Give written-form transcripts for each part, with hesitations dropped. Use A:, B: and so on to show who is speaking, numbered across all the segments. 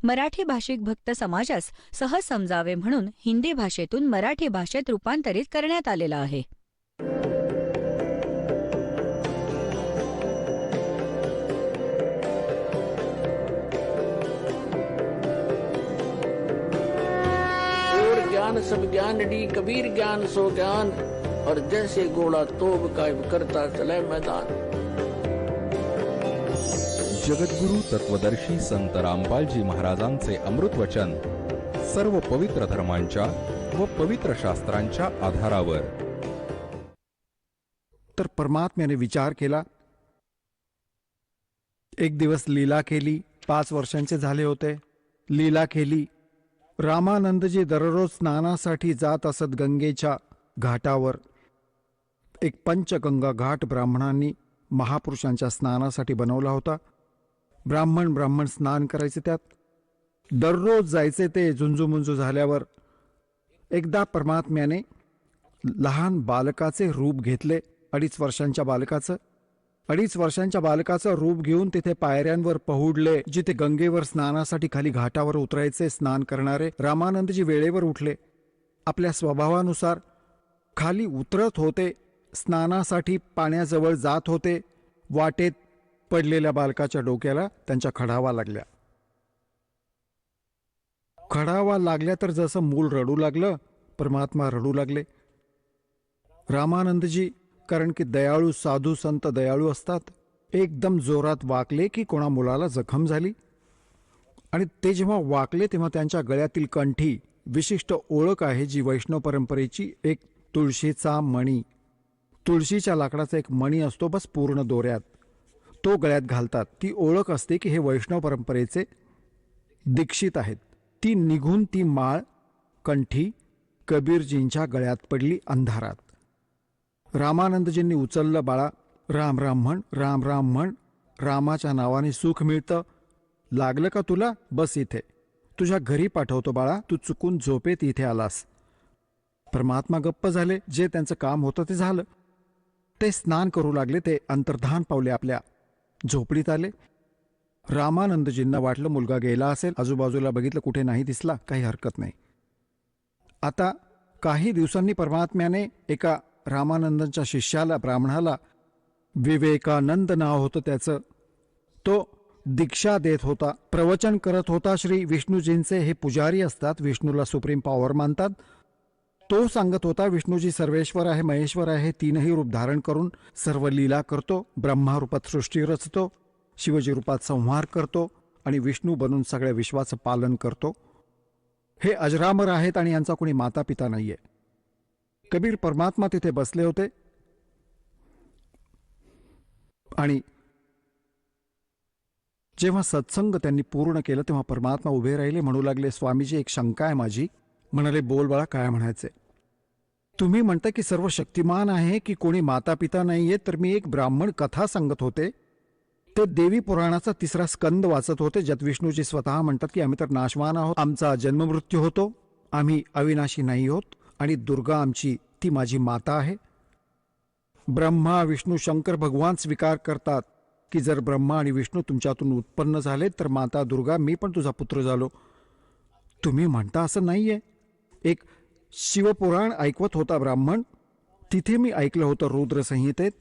A: मराठी भाषिक भक्त समाजास सहज समजावे म्हणून हिंदी भाषेतून मराठी भाषेत रूपांतरित करण्यात आलेला आहे.
B: ज्ञान सब ज्ञान डी कबीर ज्ञान सो ज्ञान और जैसे घोड़ा तोब कायम करता चले मैदान.
C: जगद्गुरु तत्वदर्शी संत रामपालजी महाराजांचे अमृत वचन सर्व पवित्र धर्मांच्या व पवित्र शास्त्रांच्या आधारावर.
D: तर परमात्म्याने विचार केला. एक दिवस लीला केली. 5 वर्षांचे झाले होते. लीला केली. रामानंदजी दररोज स्नानासाठी जात असत गंगेच्या घाटावर. एक पंचगंगा घाट ब्राह्मणांनी महापुरुषांच्या स्नानासाठी बनवला होता. ब्राह्मण स्नान करायचे त्यात. दररोज जायचे ते झुंजूमुंजू झाल्यावर. एकदा परमात्म्याने लहान बालकाचे रूप घेतले. 2.5 वर्षांच्या बालकाचं. 2.5 वर्षांच्या बालकाचं रूप घेऊन तिथे पायऱ्यांवर पहुडले, जिथे गंगेवर स्नानासाठी खाली घाटावर उतरायचे स्नान करणारे. रामानंदजी वेळेवर उठले. आपल्या स्वभावानुसार खाली उतरत होते. स्नानासाठी पाण्याजवळ जात होते. वाटेत पडलेल्या बालकाच्या डोक्याला त्यांच्या खडावा लागल्या. खडावा लागल्या तर जसं मूल रडू लागलं, परमात्मा रडू लागले. रामानंदजी, कारण की दयाळू साधू संत दयाळू असतात, एकदम जोरात वाकले की कोणा मुलाला जखम झाली. आणि ते जेव्हा वाकले तेव्हा त्यांच्या गळ्यातील कंठी, विशिष्ट ओळख आहे जी वैष्णव परंपरेची, एक तुळशीचा मणी, तुळशीच्या लाकडाचा एक मणी असतो बस पूर्ण दोऱ्यात, तो गळ्यात घालतात. ती ओळख असते की हे वैष्णव परंपरेचे दीक्षित आहेत. ती निघून ती माळ कंठी कबीरजींच्या गळ्यात पडली अंधारात. रामानंदजींनी उचललं. बाळा, राम राम म्हण, राम राम म्हण, रामाच्या नावाने सुख मिळतं. लागलं का तुला? बस इथे, तुझ्या घरी पाठवतो बाळा, तू चुकून झोपेत इथे आलास. परमात्मा गप्प झाले. जे त्यांचं काम होतं ते झालं. ते स्नान करू लागले. ते अंतर्धान पावले, आपल्या झोपडीत आले. रामानंदजींना वाटलं मुलगा गेला असेल. आजूबाजूला बघितलं, कुठे नाही दिसला. काही हरकत नाही. आता काही दिवसांनी परमात्म्याने एका रामानंदांच्या शिष्याला, ब्राह्मणाला, विवेकानंद नाव होतं त्याचं, तो दीक्षा देत होता, प्रवचन करत होता. श्री विष्णूजींचे हे पुजारी असतात, विष्णूला सुप्रीम पॉवर मानतात. तो सांगत होता विष्णूजी सर्वेश्वर आहे, महेश्वर आहे, 3ही रूप धारण करून सर्व लीला करतो. ब्रह्मा रूपात सृष्टी रचतो, शिवजी रूपात संहार करतो आणि विष्णू बनून सगळ्या विश्वाचं पालन करतो. हे अजरामर आहेत आणि यांचा कोणी माता पिता नाहीये. कबीर परमात्मा तिथे बसले होते आणि जेव्हा सत्संग त्यांनी पूर्ण केलं तेव्हा परमात्मा उभे राहिले. म्हणू लागले, स्वामीजी, एक शंका आहे माझी. म्हणाले, बोल बाळा, काय म्हणायचे? तुम्ही म्हणता की सर्व शक्तिमान आहे, की कोणी माता पिता नाहीये. तर मी एक ब्राह्मण कथा सांगत होते. ते देवी पुराणाचा 3रा स्कंद वाचत होते, ज्यात विष्णूजी स्वतः म्हणतात की आम्ही तर नाशवान आहोत, आमचा जन्ममृत्यू होतो, आम्ही अविनाशी नाही होत, आणि दुर्गा आमची, ती माझी माता आहे. ब्रह्मा विष्णू शंकर भगवान स्वीकार करतात की जर ब्रह्मा आणि विष्णू तुमच्यातून उत्पन्न झाले तर माता दुर्गा, मी पण तुझा पुत्र झालो. तुम्ही म्हणता असं नाहीये. एक शिवपुराण ऐकवत होता ब्राह्मण, तिथे मी ऐकलं होतं रुद्रसंहितेत,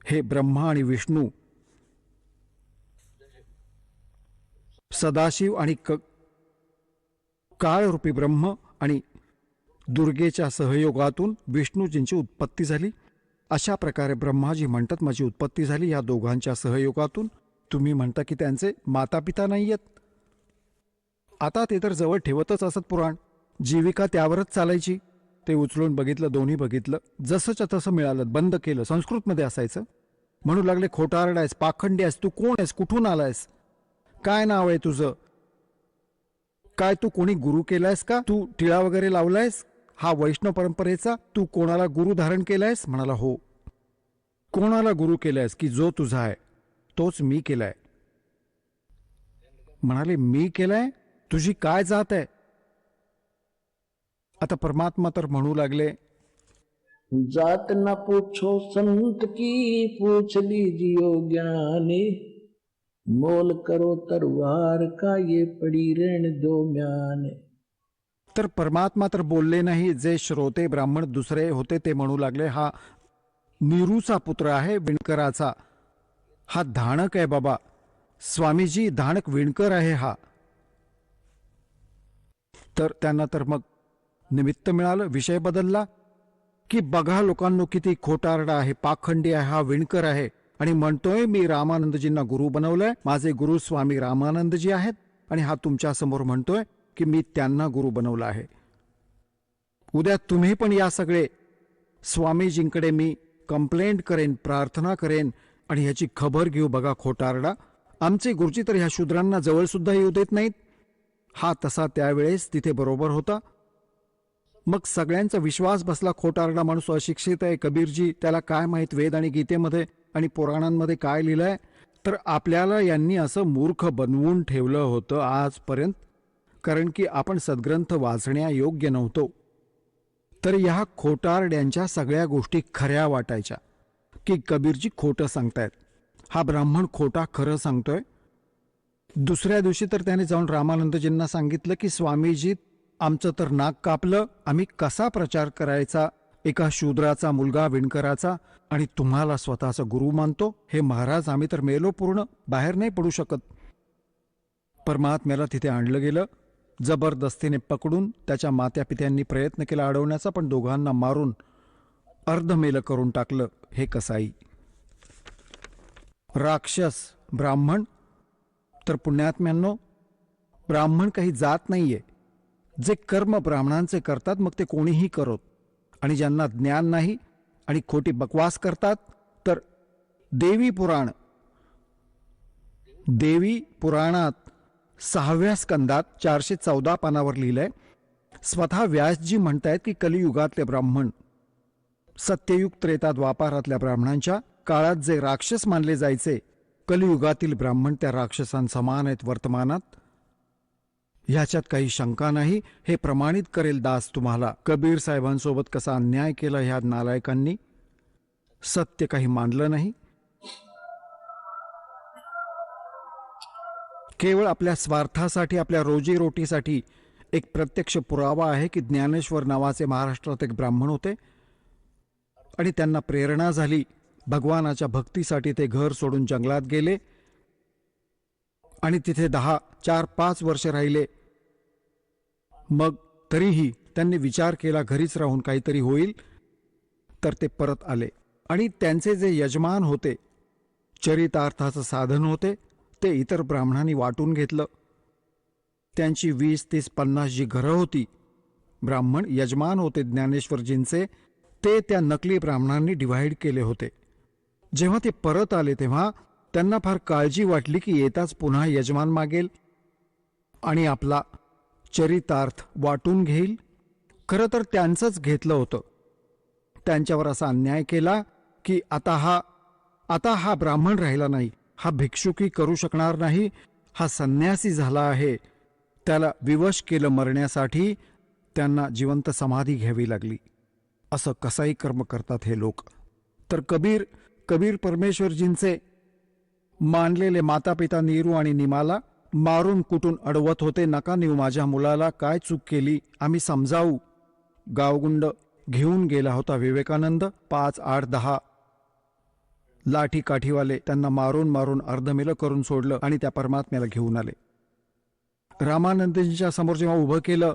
D: हे ब्रह्मा आणि विष्णू, सदाशिव आणि काळरूपी ब्रह्म आणि दुर्गेच्या सहयोगातून विष्णूजींची उत्पत्ती झाली. अशा प्रकारे ब्रह्माजी म्हणतात माझी उत्पत्ती झाली या दोघांच्या सहयोगातून. तुम्ही म्हणता की त्यांचे माता पिता नाही आहेत. आता ते तर जवळ ठेवतच असत पुराण, जीविका त्यावरच चालायची. ते उचलून बघितलं, दोन्ही बघितलं, जसंच्या तसं मिळालं, बंद केलं. संस्कृतमध्ये असायचं. म्हणू लागले, खोटारडा आहेस, पाखंडी आहेस, तू कोण आहेस, कुठून आलायस, काय नाव आहे तुझं, काय तू कोणी गुरु केलायस का, तू टिळा वगैरे लावलायस हा वैष्णव परंपरेचा, तू कोणाला गुरु धारण केलायस? म्हणाला, हो. कोणाला गुरु केलायस? की जो तुझा आहे तोच मी केलाय. म्हणाले, मी केलाय? तुझी काय जात आहे? आता परमात्मा तर म्हणू लागले,
B: जात न पूछो संत की, पूछ लीजियो ज्ञानी. मोल करो तरवार का ये पड़ी रहने दो म्यान.
D: तर परमात्मा तर बोलले नाही. जे श्रोते ब्राह्मण दुसरे होते ते म्हणू लागले, हा नीरूचा पुत्र आहे, विणकराचा. हा धाणक आहे बाबा. स्वामीजी धाणक विणकर आहे हा. तर त्यांना तर मग निमित्त मिळालं, विषय बदलला की बघा लोकांनो किती खोटारडा आहे, पाखंडी आहे, हा विणकर आहे आणि म्हणतोय मी रामानंदजींना गुरु बनवलंय, माझे गुरु स्वामी रामानंदजी आहेत, आणि हा तुमच्या समोर म्हणतोय की मी त्यांना गुरु बनवलं आहे. उद्या तुम्ही पण या सगळे स्वामीजींकडे मी कंप्लेंट करेन, प्रार्थना करेन आणि ह्याची खबर घेऊ. बघा खोटारडा, आमचे गुरुजी तर ह्या शूद्रांना जवळ सुद्धा येऊ देत नाहीत. हा तसा त्यावेळेस तिथे बरोबर होता. मग सगळ्यांचा विश्वास बसला. खोटारडा माणूस अशिक्षित आहे, कबीरजी त्याला काय माहीत वेद आणि गीतेमध्ये आणि पुराणांमध्ये काय लिहिलंय. तर आपल्याला यांनी असं मूर्ख बनवून ठेवलं होतं आजपर्यंत, कारण की आपण सद्ग्रंथ वाचण्यायोग्य नव्हतो. तर ह्या खोटारड्यांच्या सगळ्या गोष्टी खऱ्या वाटायच्या की कबीरजी खोटं सांगतायत, हा ब्राह्मण खोटा खरं सांगतोय. दुसऱ्या दिवशी तर त्याने जाऊन रामानंदजींना सांगितलं की स्वामीजी आमचं तर नाक कापलं, आम्ही कसा प्रचार करायचा एका शूद्राचा मुलगा विणकराचा, आणि तुम्हाला स्वतःचा गुरु मानतो. हे महाराज आम्ही तर मेलो पूर्ण, बाहेर नाही पडू शकत. परमात्म्याला तिथे आणलं गेलं. जबरदस्तीने पकडून त्याच्या मात्यापित्यांनी प्रयत्न केला अडवण्याचा, पण दोघांना मारून अर्धमेलं करून टाकलं. हे कसाई राक्षस ब्राह्मण. तर पुण्यात्म्यांनो, ब्राह्मण काही जात नाहीये. जे कर्म ब्राह्मणांचे करतात मग ते कोणीही करोत, आणि ज्यांना ज्ञान नाही आणि खोटी बकवास करतात, तर देवी पुराणात 6व्या स्कंदात 414 पानावर लिहिलंय. स्वतः व्यासजी म्हणतायत की कलियुगातले ब्राह्मण सत्ययुग त्रेता द्वापारातल्या ब्राह्मणांच्या काळात जे राक्षस मानले जायचे, कलियुगातील ब्राह्मण त्या राक्षसांसमान आहेत वर्तमानात. ह्याच्यात काही शंका नाही. हे प्रमाणित करेल दास तुम्हाला. कबीर साहेबांसोबत कसा अन्याय केला ह्या नालायकांनी. सत्य काही मानलं नाही, केवळ आपल्या स्वार्थासाठी, आपल्या रोजीरोटीसाठी. एक प्रत्यक्ष पुरावा आहे की ज्ञानेश्वर नावाचे महाराष्ट्रात एक ब्राह्मण होते आणि त्यांना प्रेरणा झाली. भगवानाच्या भक्तीसाठी ते घर सोडून जंगलात गेले आणि तिथे 4-5 वर्ष राहिले. मग तरीही त्यांनी विचार केला घरीच राहून काहीतरी होईल, तर ते परत आले. आणि त्यांचे जे यजमान होते, चरितार्थाचं साधन होते, ते इतर ब्राह्मणांनी वाटून घेतलं. त्यांची 20-30-50 जी घरं होती, ब्राह्मण यजमान होते ज्ञानेश्वरजींचे, ते त्या नकली ब्राह्मणांनी डिव्हाइड केले होते. जेव्हा ते परत आले तेव्हा त्यांना फार काळजी वाटली की येताच पुन्हा यजमान मागेल आणि आपला चरितार्थ वाटून घेईल. खरं तर त्यांचंच घेतलं होतं. त्यांच्यावर असा अन्याय केला की आता हा ब्राह्मण राहिला नाही, हा भिक्षुकी करू शकणार नाही, हा संन्यासी झाला आहे. त्याला विवश केलं मरण्यासाठी. त्यांना जिवंत समाधी घ्यावी लागली. असं कसाही कर्म करतात हे लोक. तर कबीर परमेश्वरजींचे मानलेले मातापिता नीरू आणि निमाला मारून कुटून अडवत होते. नका नेऊ माझ्या मुलाला, काय चूक केली आम्ही समजावू. गावगुंड घेऊन गेला होता विवेकानंद. 5, 8, 10 लाठी काठीवाले त्यांना मारून अर्धमेलं करून सोडलं आणि त्या परमात्म्याला घेऊन आले. रामानंदजींच्या समोर जेव्हा उभं केलं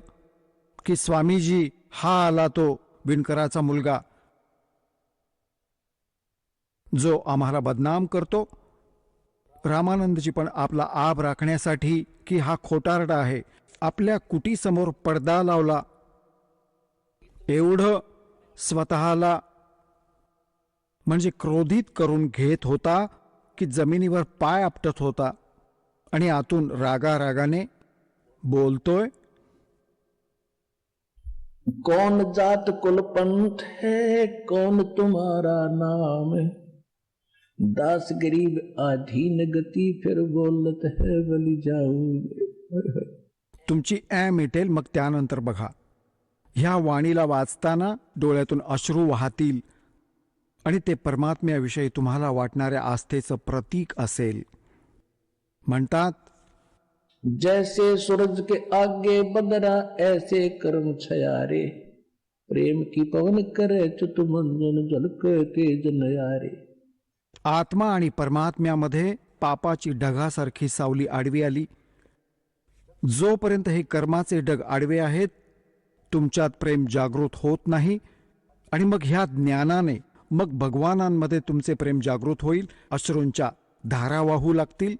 D: की स्वामीजी हा आला तो विणकराचा मुलगा जो आम्हाला बदनाम करतो. रामानंदजी पण आपला आब राखण्यासाठी की हा खोटारडा आहे, आपल्या कुटीसमोर पडदा लावला. एवढं स्वतःला म्हणजे क्रोधित करून घेत होता की जमिनीवर पाय आपटत होता आणि आतून रागाने बोलतोय,
B: कौन जात कुल पंथ है, कौन तुम्हारा नाम है, दास गरीब आधीन गती, फिर बोलत है बलि जाऊ.
D: तुमची मिटेल. मग त्यानंतर बघा, ह्या वाणीला वाचताना डोळ्यातून अश्रू वाहतील आणि ते परमात्म्याविषयी तुम्हाला वाटणाऱ्या आस्थेचं प्रतीक असेल. म्हणतात,
B: जैसे सूरज के आगे बदरा ऐसे कर्म छयारे, प्रेम की पवन करे चुत मंजन झलके तेज नयारे.
D: आत्मा आणि परमात्म्यामध्ये पापाची ढगासारखी सावली आडवी आली. जोपर्यंत हे कर्माचे ढग आडवे आहेत, तुमच्यात प्रेम जागृत होत नाही. आणि मग ह्या ज्ञानाने मग भगवानांमध्ये तुमचे प्रेम जागृत होईल. अश्रूंच्या धारा वाहू लागतील.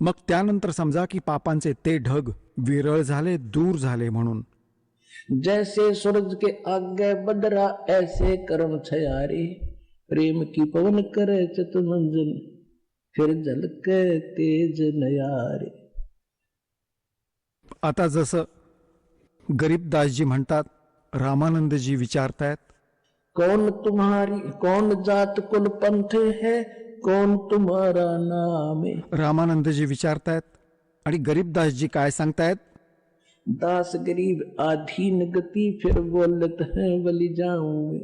D: मग त्यानंतर समजा की पापांचे ते ढग विरळ झाले, दूर झाले म्हणून.
B: जैसे सूरज के आगे बदरा ऐसे कर्म छयारे, प्रेम की पवन करे चित मंजन फिर झलके तेज नयारे.
D: आता जसं गरीबदासजी म्हणतात, रामानंदजी विचारतायत,
B: कौन जात कुल पंथ है, कौन तुम्हारा नाम है.
D: रामानंदजी विचारतायत आणि गरीबदासजी काय सांगतायत,
B: दास गरीब आधीन गती फिर बोलत है बलि जाऊं मैं.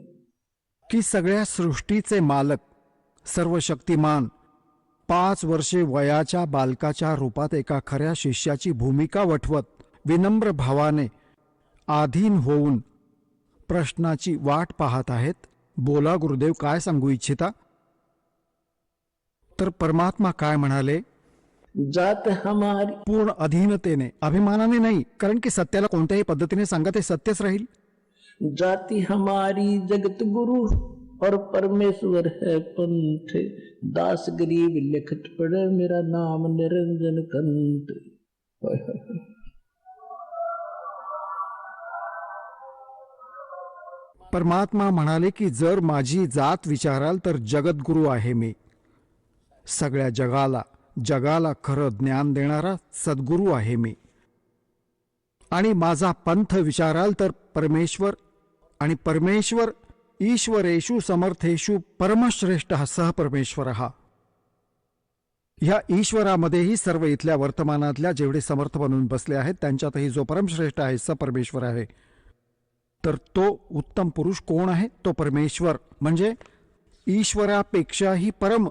D: की सगळ्या सृष्टीचे मालक सर्व शक्तिमान 5 वर्षे वयाच्या बालकाच्या रूपात एका खऱ्या शिष्याची भूमिका वठवत विनम्र भावाने आधीन होऊन प्रश्नाची वाट पाहत आहेत. बोला गुरुदेव, काय सांगू इच्छिता. तर परमात्मा काय म्हणाले,
B: जात हमारी.
D: पूर्ण अधीनतेने, अभिमानाने नाही, कारण की सत्याला कोणत्याही पद्धतीने सांगा ते सत्यच राहील.
B: जाति हमारी जगत गुरु और परमेश्वर है पंथ, दास गरीब लिखत पड़े मेरा नाम निरंजन कंत.
D: परमात्मा म्हणाले की जर माझी जात विचाराल तर जगद्गुरु आहे मी. सगळ्या जगाला खरं ज्ञान देणारा सद्गुरू आहे मी. आणि माझा पंथ विचाराल तर परमेश्वर, आणि परमेश्वर ईश्वरेषु समर्थेषु परमश्रेष्ठ सहपरमेश्वर. ह्या ईश्वरामध्येही सर्व इथल्या वर्तमानातल्या जेवढे समर्थ बनून बसले आहेत त्यांच्यातही जो परमश्रेष्ठ आहे सपरमेश्वर आहे. तर तो उत्तम पुरुष कोण आहे, तो परमेश्वर, म्हणजे ईश्वरापेक्षाही परम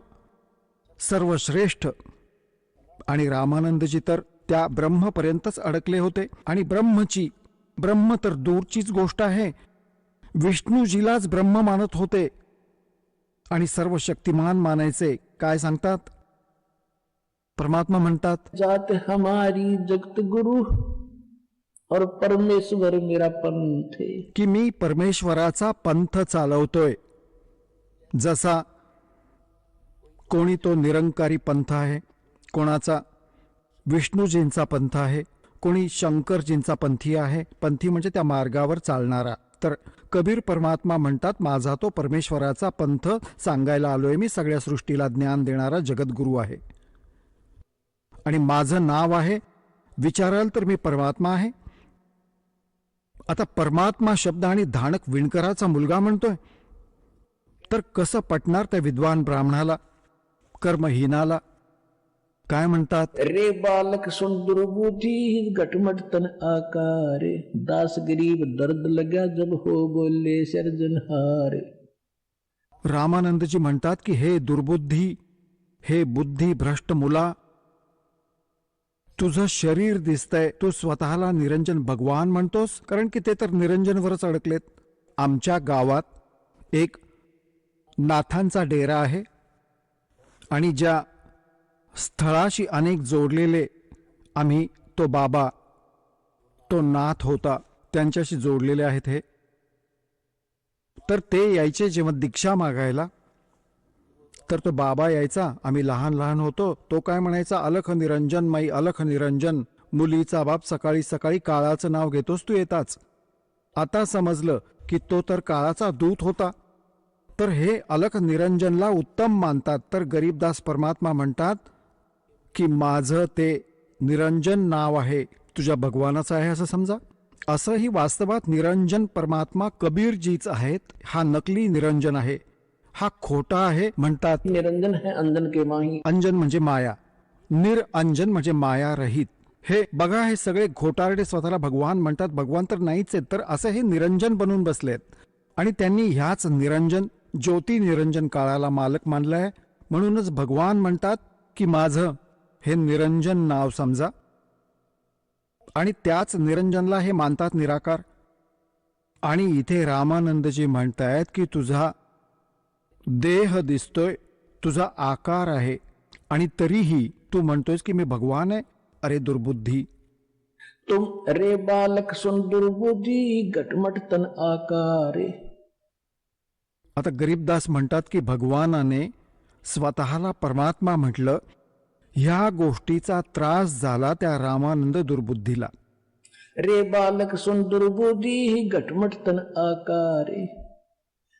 D: सर्वश्रेष्ठ. आणि रामानंदजी तर त्या ब्रह्मपर्यंतच अडकले होते. आणि ब्रह्म तर दूरचीच गोष्ट आहे. विष्णूजीलाच ब्रह्म मानत होते आणि सर्व शक्तिमान मानायचे. काय सांगतात परमात्मा, म्हणतात,
B: जात हमारी जगत गुरु और परमेश्वर मेरा पंथ है.
D: की मी परमेश्वराचा पंथ चालवतोय. जसा कोणी तो निरंकारी पंथ आहे, कोणाचा विष्णूजींचा पंथ आहे, कोणी शंकरजींचा पंथी आहे. पंथी म्हणजे त्या मार्गावर चालणारा. तर कबीर परमात्मा म्हणतात, माझा तो परमेश्वराचा पंथ सांगायला आलोय मी. सगळ्या सृष्टीला ज्ञान देणारा जगद्गुरू आहे. आणि माझं नाव आहे, विचाराल तर मी परमात्मा आहे. आता परमात्मा शब्द आणि धाणक विणकराचा मुलगा म्हणतोय, तर कसं पटणार त्या विद्वान ब्राह्मणाला, कर्महीनाला. काय म्हणतात,
B: रे बालक सुन दुर्बुद्धि घटमट तन आकारे, दास गरीब दर्द लगा जब हो बोले सर्जनहारे.
D: रामानंदजी म्हणतात की हे दुर्बुद्धी, हे बुद्धी भ्रष्ट मुला, तुझं शरीर दिसतंय, तू स्वतःला निरंजन भगवान म्हणतोस, कारण की ते तर निरंजनवरच अडकलेत. आमच्या गावात एक नाथांचा डेरा आहे आणि ज्या स्थळाशी अनेक जोडलेले आम्ही, तो बाबा, तो नाथ होता, त्यांच्याशी जोडलेले आहेत हे. तर ते यायचे जेव्हा दीक्षा मागायला, तर तो बाबा यायचा. आम्ही लहान लहान होतो. तो काय म्हणायचा, अलख निरंजन माई अलख निरंजन, मुलीचा बाप सकाळी सकाळी काळाचं नाव घेतोस तू येताच. आता समजलं की तो तर काळाचा दूत होता. तर हे अलख निरंजनला उत्तम मानतात. तर गरीबदास परमात्मा म्हणतात की माझं ते निरंजन नाव आहे, तुझ्या भगवानाचं आहे असं समजा. असंही वास्तवात निरंजन परमात्मा कबीरजीच आहेत. हा नकली निरंजन आहे, हा खोटा आहे. म्हणतात
B: निरंजन है अंजन के माही.
D: अंजन म्हणजे माया, निरंजन म्हणजे माया रहित. हे बघा, हे सगळे घोटारडे स्वतःला भगवान म्हणतात. भगवान तर नाहीच आहेत. तर असं हे निरंजन बनून बसलेत. आणि त्यांनी ह्याच निरंजन, ज्योती निरंजन काळाला मालक मानलाय. म्हणूनच भगवान म्हणतात की माझं हे निरंजन नाव समजा आणि त्याच निरंजनला हे मानतात निराकार. आणि इथे रामानंदजी म्हणतायत की तुझा देह दिसतोय, तुझा आकार आहे आणि तरीही तू म्हणतोयस की मी भगवान आहे. अरे दुर्बुद्धी.
B: तुम रे बालक सुन दुर्बुद्धि घटमट तन आकारे.
D: आता गरीबदास म्हणतात की भगवानाने स्वतःला परमात्मा म्हटलं. ह्या गोष्टीचा त्रास झाला त्या रामानंद दुर्बुद्धीला.
B: रे बालक सुन दुर्बुद्धि घटमट तन आकारे.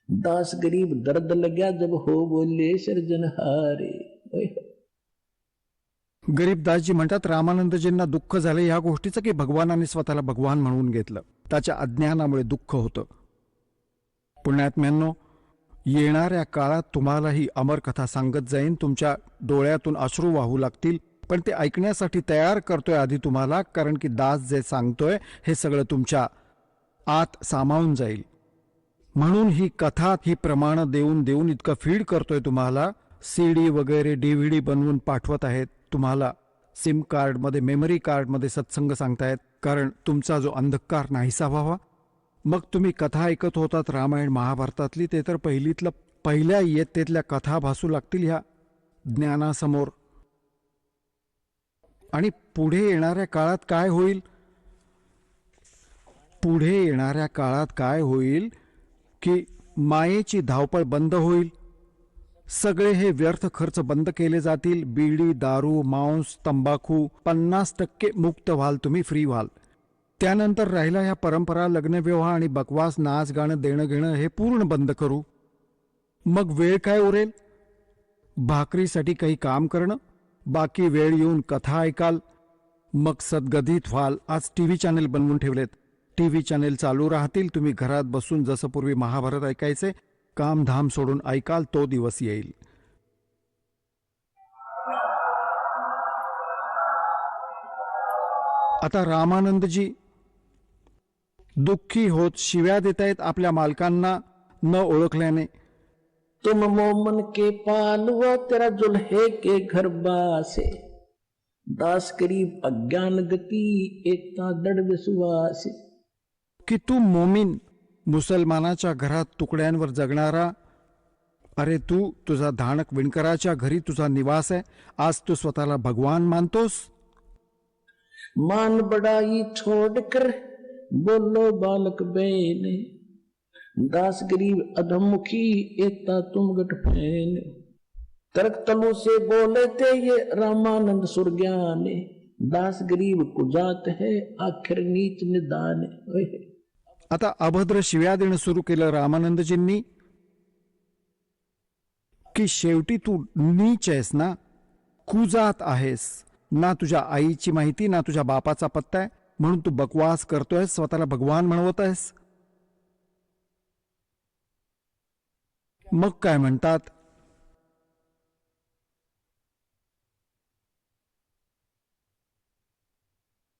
B: दास गरीब दर्द लग्या जब हो बोले सर्जनहारे.
D: गरीबदासजी म्हणतात रामानंदजींना दुःख झालं या गोष्टीचं की भगवानाने स्वतःला भगवान म्हणून घेतलं. त्याच्या अज्ञानामुळे दुःख होतं. पुण्यात्म्यांनो, येणाऱ्या काळात तुम्हालाही अमर कथा सांगत जाईन. तुमच्या डोळ्यातून अश्रू वाहू लागतील, पण ते ऐकण्यासाठी तयार करतोय आधी तुम्हाला, कारण की दास जे सांगतोय हे सगळं तुमच्या आत सामावून जाईल. म्हणून ही कथा ही प्रमाणं देऊन देऊन इतकं फीड करतोय तुम्हाला. CD वगैरे DVD बनवून पाठवत आहेत तुम्हाला. सिम कार्डमध्ये, मेमरी कार्डमध्ये सत्संग सांगतायत, कारण तुमचा जो अंधकार नाहीसा व्हावा. मग तुम्ही कथा ऐकत होतात रामायण महाभारतातली, ते तर पहिल्या इयत्तेतल्या कथा भासू लागतील ह्या ज्ञानासमोर. आणि पुढे येणाऱ्या काळात काय होईल? पुढे येणाऱ्या काळात काय होईल की मायेची धावपळ बंद होईल. सगळे हे व्यर्थ खर्च बंद केले जातील. बीडी, दारू, मांस, तंबाखू 50% मुक्त व्हाल तुम्ही, फ्री व्हाल. त्यानंतर राहिला ह्या परंपरा, लग्नविवाह आणि बकवास, नाच गाणं, देणं घेणं हे पूर्ण बंद करू. मग वेळ काय उरेल? भाकरीसाठी काही काम करणं, बाकी वेळ येऊन कथा ऐकाल. मग सद्गदित व्हाल. आज TV चॅनेल बनवून ठेवलेत. TV चॅनेल चालू राहतील. तुम्ही घरात बसून जसं पूर्वी महाभारत ऐकायचे, कामधाम सोडून ऐकाल. तो दिवस येईल. आता रामानंदजी दुःखी होत शिव्या देत आहेत आपल्या मालकांना न ओळखल्याने.
B: तुम मोमन के पालवा तेरा जुल्हे के घर बासे. दास गरीब अज्ञान गती एकता दृढ विश्वासे.
D: की तू मोमीन, मुसलमानाच्या घरात तुकड्यांवर जगणारा. अरे तू, तुझा धाणक विणकराच्या घरी तुझा निवास आहे. आज तू स्वतःला भगवान मानतोस.
B: मान बड़ाई छोड़कर बोलो बालक बेने. दास गरीब अधमुखी एकता तुम गठ फैने. तर्क तलु से बोले थे ये रामानंद सुरज्ञाने. दास गरीब कुजात है आखिर नीच निदान.
D: आता अभद्र शिव्या देणं सुरू केलं रामानंदजींनी की शेवटी तू नीच आहेस ना, कुजात आहेस ना. तुझ्या आईची माहिती ना तुझ्या बापाचा पत्ता आहे, म्हणून तू बकवास करतोयस, स्वतःला भगवान म्हणवत आहेस. मग काय म्हणतात?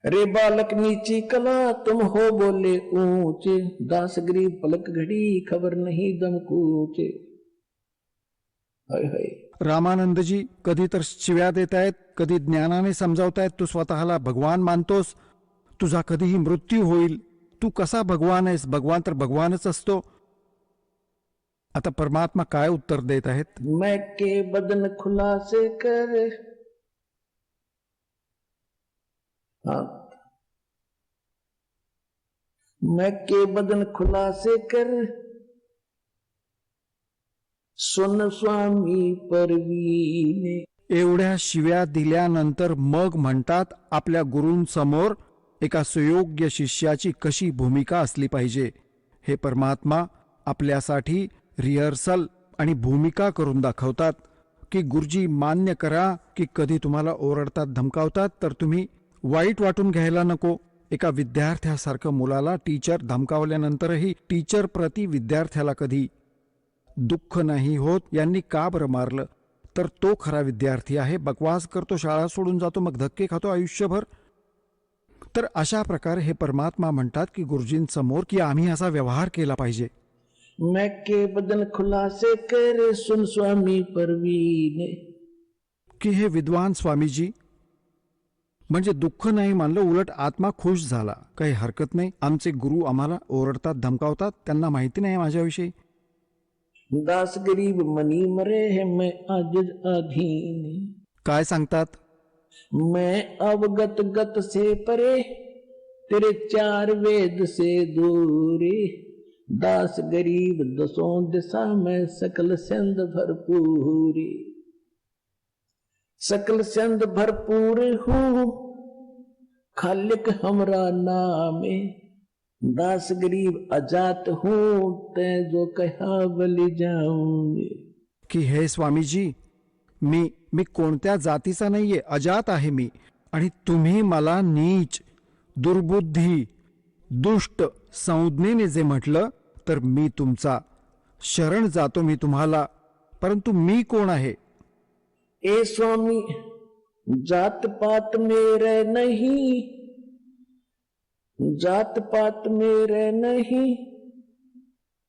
B: रे बालक नीची कला तुम हो बोले ऊंचे. दास गरीब पलक घड़ी खबर नहीं दम कूचे. हाय हाय.
D: रामानंदजी कधी तर शिव्या देत आहेत, कधी ज्ञानाने समजावतायत. तू स्वतःला भगवान मानतोस. तुझा कधीही मृत्यू होईल. तू कसा भगवान आहेस? भगवान तर भगवानच असतो. आता परमात्मा काय उत्तर देत आहेत?
B: मैं के बदन खुलासे कर. हाँ, मैं के बदन खुलासे कर. सुन स्वामी परवीने.
D: एवढ्या शिव्या दिल्यानंतर मग म्हणतात आपल्या गुरूंसमोर एका सुयोग्य शिष्याची कशी भूमिका असली पाहिजे. हे परमात्मा आपल्यासाठी रिहर्सल आणि भूमिका करून दाखवतात की गुरुजी मान्य करा की कधी तुम्हाला ओरडतात, धमकावतात, तर तुम्ही वाईट वाटून घ्यायला नको. एका विद्यार्थ्यासारखं मुलाला टीचर धमकावल्यानंतरही टीचर प्रति विद्यार्थ्याला कधी दुःख नाही होत. यांनी का बरं मारलं? तर तो खरा विद्यार्थी आहे. बकवास करतो, शाळा सोडून जातो, मग धक्के खातो आयुष्यभर. तर अशा प्रकारे हे परमात्मा म्हणतात की गुरुजींसमोर की आम्ही असा व्यवहार केला पाहिजे.
B: मैं के बदन खुलासे कर सुन स्वामी परवीने.
D: की हे विद्वान स्वामीजी, म्हणजे दुःख नाही मानलं, उलट आत्मा खुश झाला. काही हरकत नाही. आमचे गुरु आम्हाला ओरडतात, धमकावतात, त्यांना माहिती नाही माझ्याविषयी.
B: दास गरीब मनी मरे है मैं आजिज अधीन,
D: काय सांगतात?
B: मैं अवगत गत से परे, तेरे चार वेद से दूरी, दास गरीब दसों दिशा में सकल सिंध भरपूरी, सकल सिंध भरपूर हूँ खालिक हमरा नामे, दास गरीब अजात हूँ ते जो कहा बलि जाऊंगे.
D: की हे स्वामीजी, मी कोणत्या जातीचा नाहीये, अजात आहे मी. आणि तुम्ही मला नीच, दुर्बुद्धी, दुष्ट संज्ञेने जे म्हटलं, तर मी तुमचा शरण जातो मी तुम्हाला. परंतु मी कोण आहे?
B: ए स्वामी, जात पात मेरे नहीं, जात पात मेरे नहीं,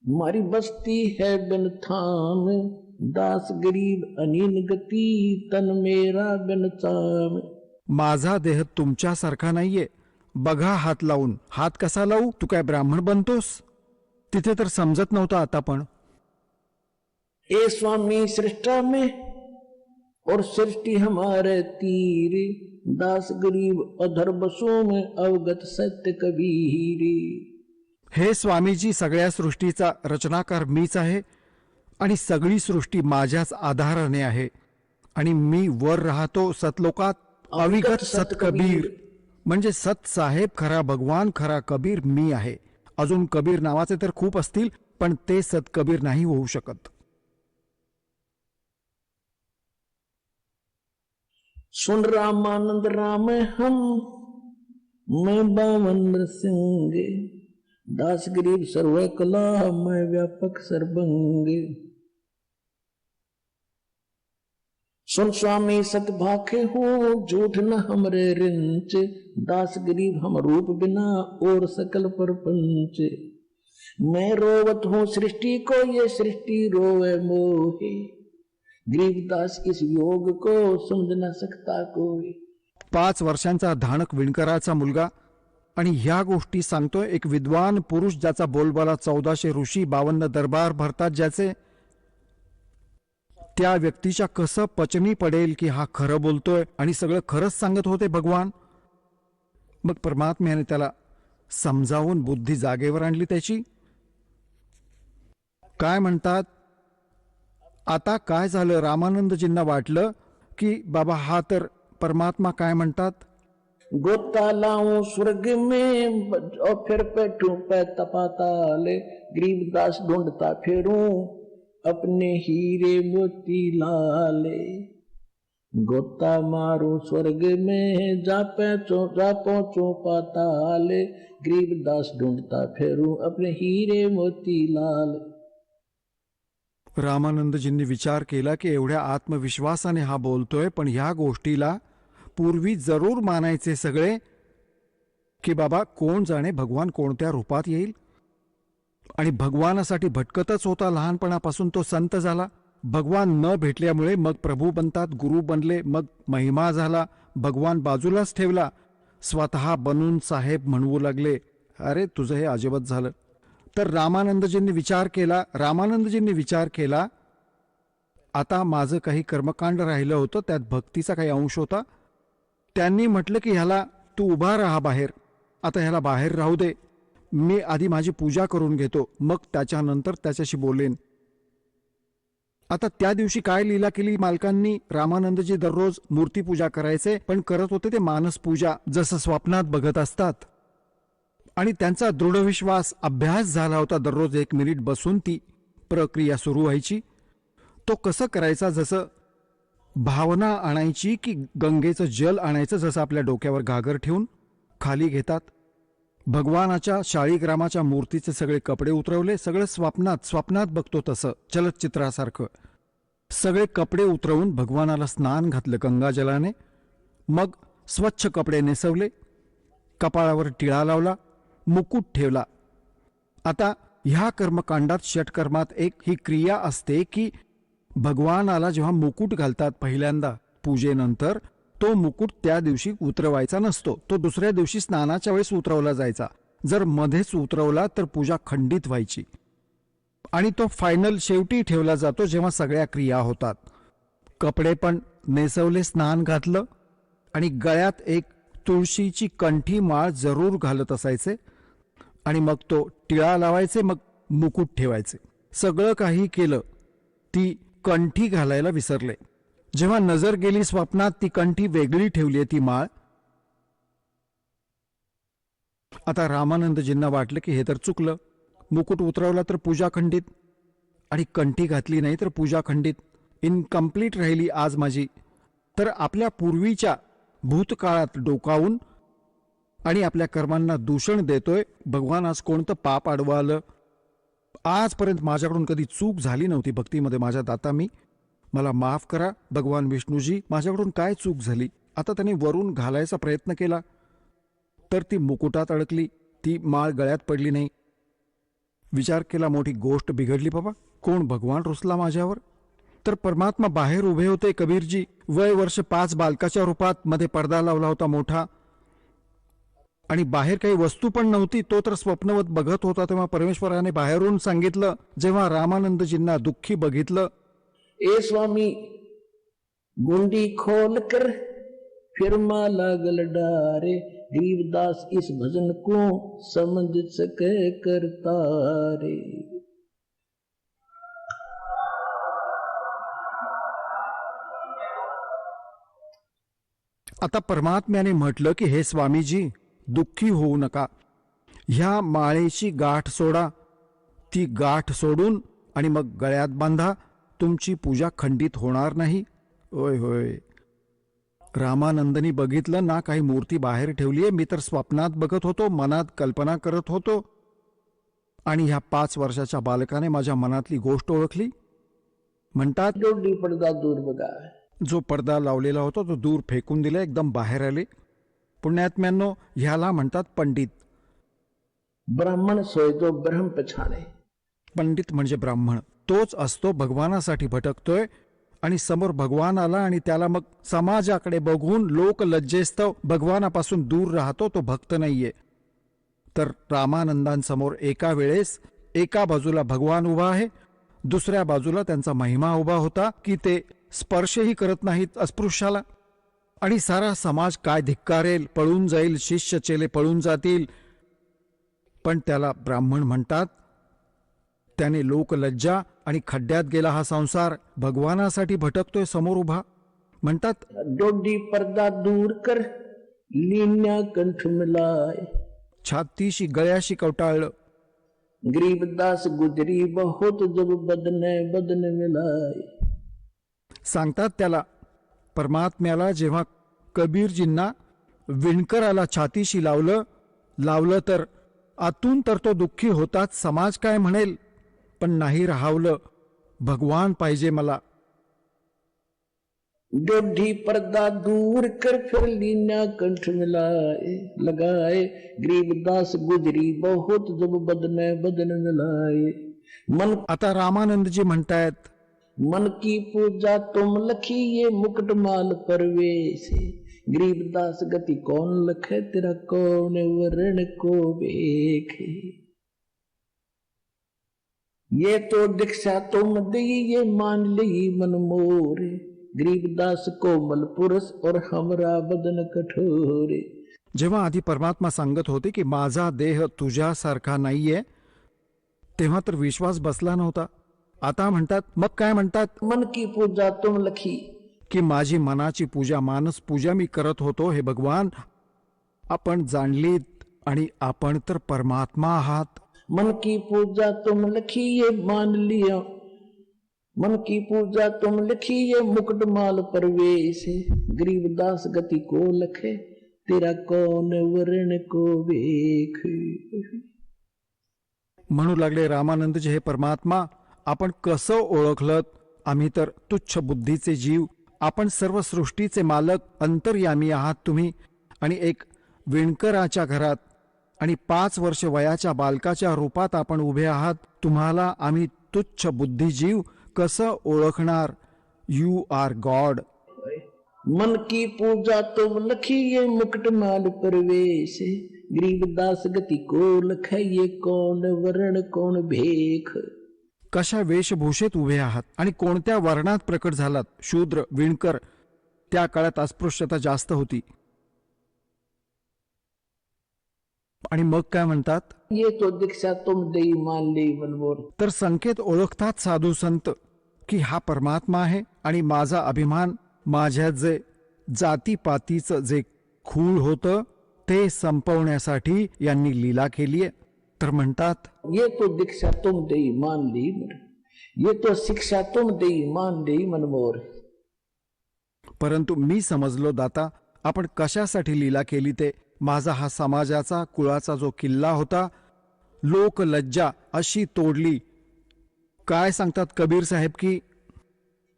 B: मारी बस्ती है बिन थाम, दास गरीब अनीन गती, तन मेरा बिन चाम.
D: माझा देह तुमच्यासारखा नाहीये. बघा हात लावून. हात कसा लावू? तू काय ब्राह्मण बनतोस? तिथे तर समजत नव्हतं. आता पण
B: ए स्वामी, सृष्टा में और सृष्टि हमारे तीर, दास गरीब अधर बसों में अवगत सत्य कबीर.
D: हे स्वामीजी, सगळ्या सृष्टीचा रचनाकार मीच आहे आणि सगळी सृष्टी माझ्याच आधाराने आहे. आणि मी वर राहतो सतलोकात, अविगत सत कबीर. म्हणजे सत साहेब खरा, भगवान खरा, कबीर मी आहे. अजून कबीर नावाचे तर खूप असतील, पण ते सत कबीर नाही होऊ शकत.
B: सुन रामानंद राम हम, मैं बावन सिंह, दास गरीब सर्व कला, मैं व्यापक सर्वंग. सुन स्वामी सत भाखे हूँ, झूठ न हमरे रिंच, दास गरीब हम रूप बिना और सकल परपंच. मैं रोवत हूँ सृष्टि को, ये सृष्टि रोवे मोहे, गरीबदास इस योग को समझ न सकता कोई.
D: 5 वर्षांचा धानक विणकराचा मुलगा आणि ह्या गोष्टी सांगतोय एक विद्वान पुरुष, ज्याचा बोलबाला 1400 ऋषी 52 दरबार भरतात ज्याचे. त्या व्यक्तीच्या कसं पचनी पडेल की हा खरं बोलतोय आणि सगळं खरंच सांगत होते भगवान. मग परमात्म्याने त्याला समजावून बुद्धी जागेवर आणली त्याची. काय म्हणतात? आता काय झालं? रामानंदजींना वाटलं की बाबा हा तर परमात्मा काय म्हणतात.
B: गोता लाऊं स्वर्ग में और फिर बैठूं पे तपाताले, गरीबदास ढूंढता फिरूं अपने हीरे मोती लाले. गोता मारूं स्वर्ग में जा पहुंचो पाताले, गरीबदास ढूंढता फिरूं अपने हीरे मोती लाल.
D: रामानंदजींनी विचार केला की एवढ्या आत्मविश्वासाने हा बोलतोय, पण ह्या गोष्टीला पूर्वी जरूर मानायचे सगळे की बाबा कोण जाणे भगवान कोणत्या रूपात येईल. आणि भगवानासाठी भटकतच होता. लहानपणापासून तो संत झाला. भगवान न भेटल्यामुळे मग प्रभू बनतात, गुरु बनले, मग महिमा झाला. भगवान बाजूलाच ठेवला, स्वतः बनून साहेब म्हणवू लागले. अरे तुझं हे अजिबात झालं. तर रामानंदजींनी विचार केला आता माझं काही कर्मकांड राहिलं होतं, त्यात भक्तीचा काही अंश होता. त्यांनी म्हटलं की ह्याला तू उभा राहा बाहेर, आता ह्याला बाहेर राहू दे, मी आधी माझी पूजा करून घेतो, मग त्याच्यानंतर त्याच्याशी बोलेन. आता त्या दिवशी काय लीला केली मालकांनी. रामानंदजी दररोज मूर्तीपूजा करायचे, पण करत होते ते मानस पूजा, जसं स्वप्नात बघत असतात. आणि त्यांचा दृढ विश्वास, अभ्यास झाला होता. दररोज 1 मिनिट बसून ती प्रक्रिया सुरू व्हायची. तो कसं करायचा? जसं भावना आणायची की गंगेचं जल आणायचं, जसं आपल्या डोक्यावर घागर ठेवून खाली घेतात. भगवानाच्या शाळीग्रामाच्या मूर्तीचे सगळे कपडे उतरवले. सगळं स्वप्नात बघतो तसं चलचित्रासारखं. सगळे कपडे उतरवून भगवानाला स्नान घातलं गंगाजलाने. मग स्वच्छ कपडे नेसवले, कपाळावर टिळा लावला, मुकुट ठेवला. आता ह्या कर्मकांडात, षटकर्मात एक ही क्रिया असते की भगवानाला जेव्हा मुकुट घालतात पहिल्यांदा पूजेनंतर, तो मुकुट त्या दिवशी उतरवायचा नसतो, तो दुसऱ्या दिवशी स्नानाच्या वेळेस उतरवला जायचा. जर मध्येच उतरवला तर पूजा खंडित व्हायची. आणि तो फायनल शेवटी ठेवला जातो जेव्हा सगळ्या क्रिया होतात. कपडे पण नेसवले, स्नान घातलं आणि गळ्यात एक तुळशीची कंठी माळ जरूर घालत असायचे. आणि मग तो टिळा लावायचे, मग मुकुट ठेवायचे. सगळं काही केलं, ती कंठी घालायला विसरले. जेव्हा नजर गेली स्वप्नात, ती कंठी वेगळी ठेवली ती माळ. आता रामानंदजींना वाटलं की हे तर चुकलं. मुकुट उतरवला तर पूजा खंडित, आणि कंठी घातली नाही तर पूजा खंडित, इनकम्प्लीट राहिली आज माझी. तर आपल्या पूर्वीच्या भूतकाळात डोकावून आणि आपल्या कर्मांना दूषण देतोय. भगवान आज कोणतं पाप आडवं आलं? आजपर्यंत माझ्याकडून कधी चूक झाली नव्हती भक्तीमध्ये, माझ्या दाता मी, मला माफ करा. भगवान विष्णूजी, माझ्याकडून काय चूक झाली? आता त्याने वरून घालायचा प्रयत्न केला तर ती मुकुटात अडकली, ती माळ गळ्यात पडली नाही. विचार केला, मोठी गोष्ट बिघडली बाबा. कोण भगवान रुसला माझ्यावर? तर परमात्मा बाहेर उभे होते. कबीरजी वय वर्ष 5 बालकाच्या रूपात, मध्ये पडदा लावला होता मोठा, आणि बाहेर काही वस्तू पण नव्हती. तो तर स्वप्नवत बघत होता. तेव्हा परमेश्वराने बाहेरून सांगितलं, जेव्हा रामानंदजींना दुःखी बघितलं,
B: ए स्वामी, गुंडी खोल कर फिर माला गल डारे, गरीबदास इस भजन को समझ सके करता रे.
D: आता परमात्म्याने म्हटलं की हे स्वामीजी, दुःखी होऊ नका. ह्या माळेची गाठ सोडा. ती गाठ सोडून आणि मग गळ्यात बांधा. तुमची पूजा खंडित होणार नाही. होय होय. रामानंदनी बघितलं ना, काही मूर्ती बाहेर ठेवलीये. मी तर स्वप्नात बघत होतो, मनात कल्पना करत होतो, आणि ह्या 5 वर्षाच्या बालकाने माझ्या मनातली गोष्ट ओळखली. म्हणतात,
B: जोडी पडदा दूर बघा.
D: जो पडदा लावलेला होता तो दूर फेकून दिला, एकदम बाहेर आले. पुण्यात्म्यांनो, ह्याला म्हणतात पंडित.
B: ब्राह्मण सोय जो ब्रह्म पछाणे.
D: पंडित म्हणजे ब्राह्मण. तोच असतो भगवानासाठी भटकतोय, आणि समोर भगवान आला आणि त्याला मग समाजाकडे बघून लोक लज्जेस्तव भगवानापासून दूर राहतो, तो भक्त नाहीये. तर रामानंदांसमोर एका वेळेस एका बाजूला भगवान उभा आहे, दुसऱ्या बाजूला त्यांचा महिमा उभा होता की ते स्पर्शही करत नाहीत अस्पृश्याला. आणि सारा समाज काय धिक्कारेल, पळून जाईल, शिष्य चेले पळून जातील. पण त्याला ब्राह्मण म्हणतात. त्याने लोकलज्जा आणि खड्ड्यात गेला हा संसार. भगवानासाठी भटकतोय समोर उभा. म्हणतात,
B: डोडी पडदा दूर कर लीन्या कंठ मिलाय.
D: छातीशी गळ्याशी कवटाळलं.
B: गरीबदास गुजरी बहुत जब बदने बदन मिलाय.
D: सांगतात त्याला, परमात्म्याला जेव्हा कबीरजींना विणकराला छातीशी लावलं तर आतून तर तो दुःखी होताच. समाज काय म्हणेल, पण नाही राहावलं. भगवान पाहिजे मला.
B: डोडी पर्दा दूर कर फिर लीन्या कंठ मिलाए लगाए. गरीबदास गुजरी बहुत जब बदने बदन मिलाए. मन
D: आता रामानंदजी म्हणतायत,
B: मन की पूजा तुम लखी ये मुकुट माल परवेश. गरीबदास गति कौन लखे तेरा कौन वरण को बेखे. ये तो दीक्षा तुम दी ये मान ली मन मोरे. गरीबदास कोमल पुरुष और हमरा बदन कठोरे.
D: जेव्हा आधी परमात्मा सांगत होते की माझा देह तुझ्यासारखा नाहीये, तेव्हा तर विश्वास बसला नव्हता. आता म्हणतात, मग काय म्हणतात,
B: मन की पूजा तुम लखी,
D: की माझी मनाची पूजा, मानस पूजा मी करत होतो. हे भगवान, आपण जाणलीत आणि आपण तर परमात्मा आहात.
B: मन की पूजा तुम लखी ये मान लिया. मन की पूजा तुम लिखी ये मुकुट माल परवेश. गरीबदास गति को लखे तेरा कौन वरण को वेख.
D: म्हणू लागले रामानंदजी, हे परमात्मा, आपण कसं ओळखलं? आम्ही तर तुच्छ बुद्धीचे जीव. आपण सर्व सृष्टीचे मालक, अंतर्यामी आहात तुम्ही. आणि एक विणकराच्या घरात आणि 5 वर्ष वयाच्या बालकाच्या रूपात आपण उभे आहात. तुम्हाला आम्ही तुच्छ बुद्धिजीव कसं ओळखणार? You R God.
B: मन की पूजा तो लखी ये मुकुट माल परवेश, गरीबदास गति को लख ये कौन वर्ण कौन भेख.
D: कशा वेशभूषेत उभे आहात आणि कोणत्या वर्णात प्रकट झालात. शूद्र, विणकर. त्या काळात अस्पृश्यता जास्त होती. आणि मग काय म्हणतात.
B: ये तो दीक्षा तुम देई मान ली मनमोर.
D: तर संकेत ओळखतात साधू संत की हा परमात्मा आहे आणि माझा अभिमान, माझ्या जे जातीपातीचं जे खूळ होतं ते संपवण्यासाठी यांनी लीला केलीये. तर म्हणतात
B: ये तो दीक्षा तुम देई मान ली मन, ये तो शिक्षा तुम देई मान ली मनमोर.
D: परंतु मी समजलो दाता आपण कशासाठी लीला केली ते. माझा हा समाजाचा कुळाचा जो किल्ला होता, लोक लज्जा अशी तोडली. काय सांगतात कबीर साहेब की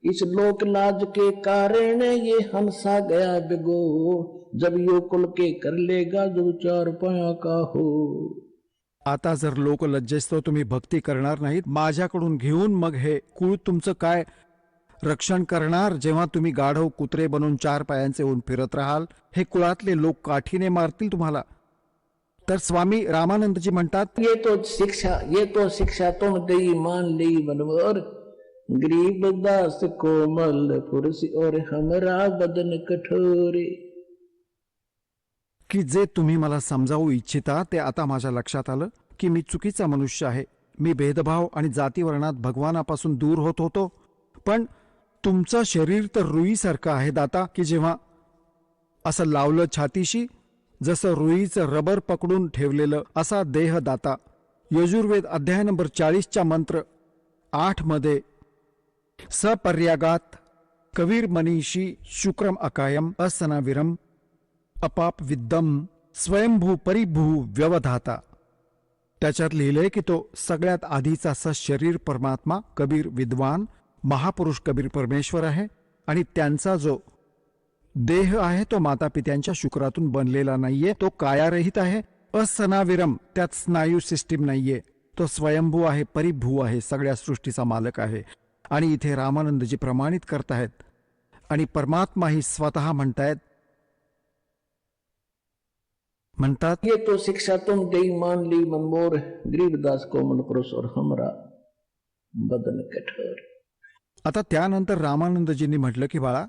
B: इस लोक लाज के कारण ये हंसा गया बिगो, जब यो कुल के कर लेगा जो चार पाया का हो.
D: आता जर लोक लज्जेस्तव तुम्ही भक्ती करणार नाहीत, माझ्याकडून घेऊन मग हे कुळ तुमचं काय रक्षण करणार. जेव्हा तुम्ही गाढव कुत्रे बनून चार पायांचे होऊन फिरत राहाल, हे कुळातले लोक काठीने मारतील तुम्हाला. तर स्वामी रामानंदजी म्हणतात
B: ये तो शिक्षा तुम देई मान ली मनमोर, गरीब दास कोमल पुरुष और हमरा बदन कठोरे.
D: की जे तुम्ही मला समजावू इच्छिता ते आता माझ्या लक्षात आलं की मी चुकीचा मनुष्य आहे. मी भेदभाव आणि जातीवर्णात भगवानापासून दूर होत होतो. पण तुमचं शरीर तर रुईसारखं आहे दाता, की जेव्हा असं लावलं छातीशी जसं रुईचं रबर पकडून ठेवलेलं असा देह दाता. यजुर्वेद अध्याय नंबर 40च्या मंत्र 8 मध्ये सपर्यागात कवीर मनीषी शुक्रम अकायम असनाविरम अपाप विद्दम स्वयंभू परिभू व्यवधाता. त्याच्यात लिहिलंय की तो सगळ्यात आधीचा सशरीर परमात्मा कबीर विद्वान महापुरुष कबीर परमेश्वर आहे आणि त्यांचा जो देह आहे तो मातापित्यांच्या शुक्रातून बनलेला नाहीये. तो कायारहित आहे. असनाविरम, त्यात स्नायू सिस्टीम नाहीये. तो स्वयंभू आहे, परिभू आहे, सगळ्या सृष्टीचा मालक आहे. आणि इथे रामानंदजी प्रमाणित करतायत आणि परमात्मा ही स्वतः म्हणतात
B: ये तो शिक्षा तुम देई मान ली मनमोर, गरीबदास कोमल पुरुष और हमरा बदन कठोर.
D: आता त्यानंतर रामानंदजींनी म्हटलं की बाळा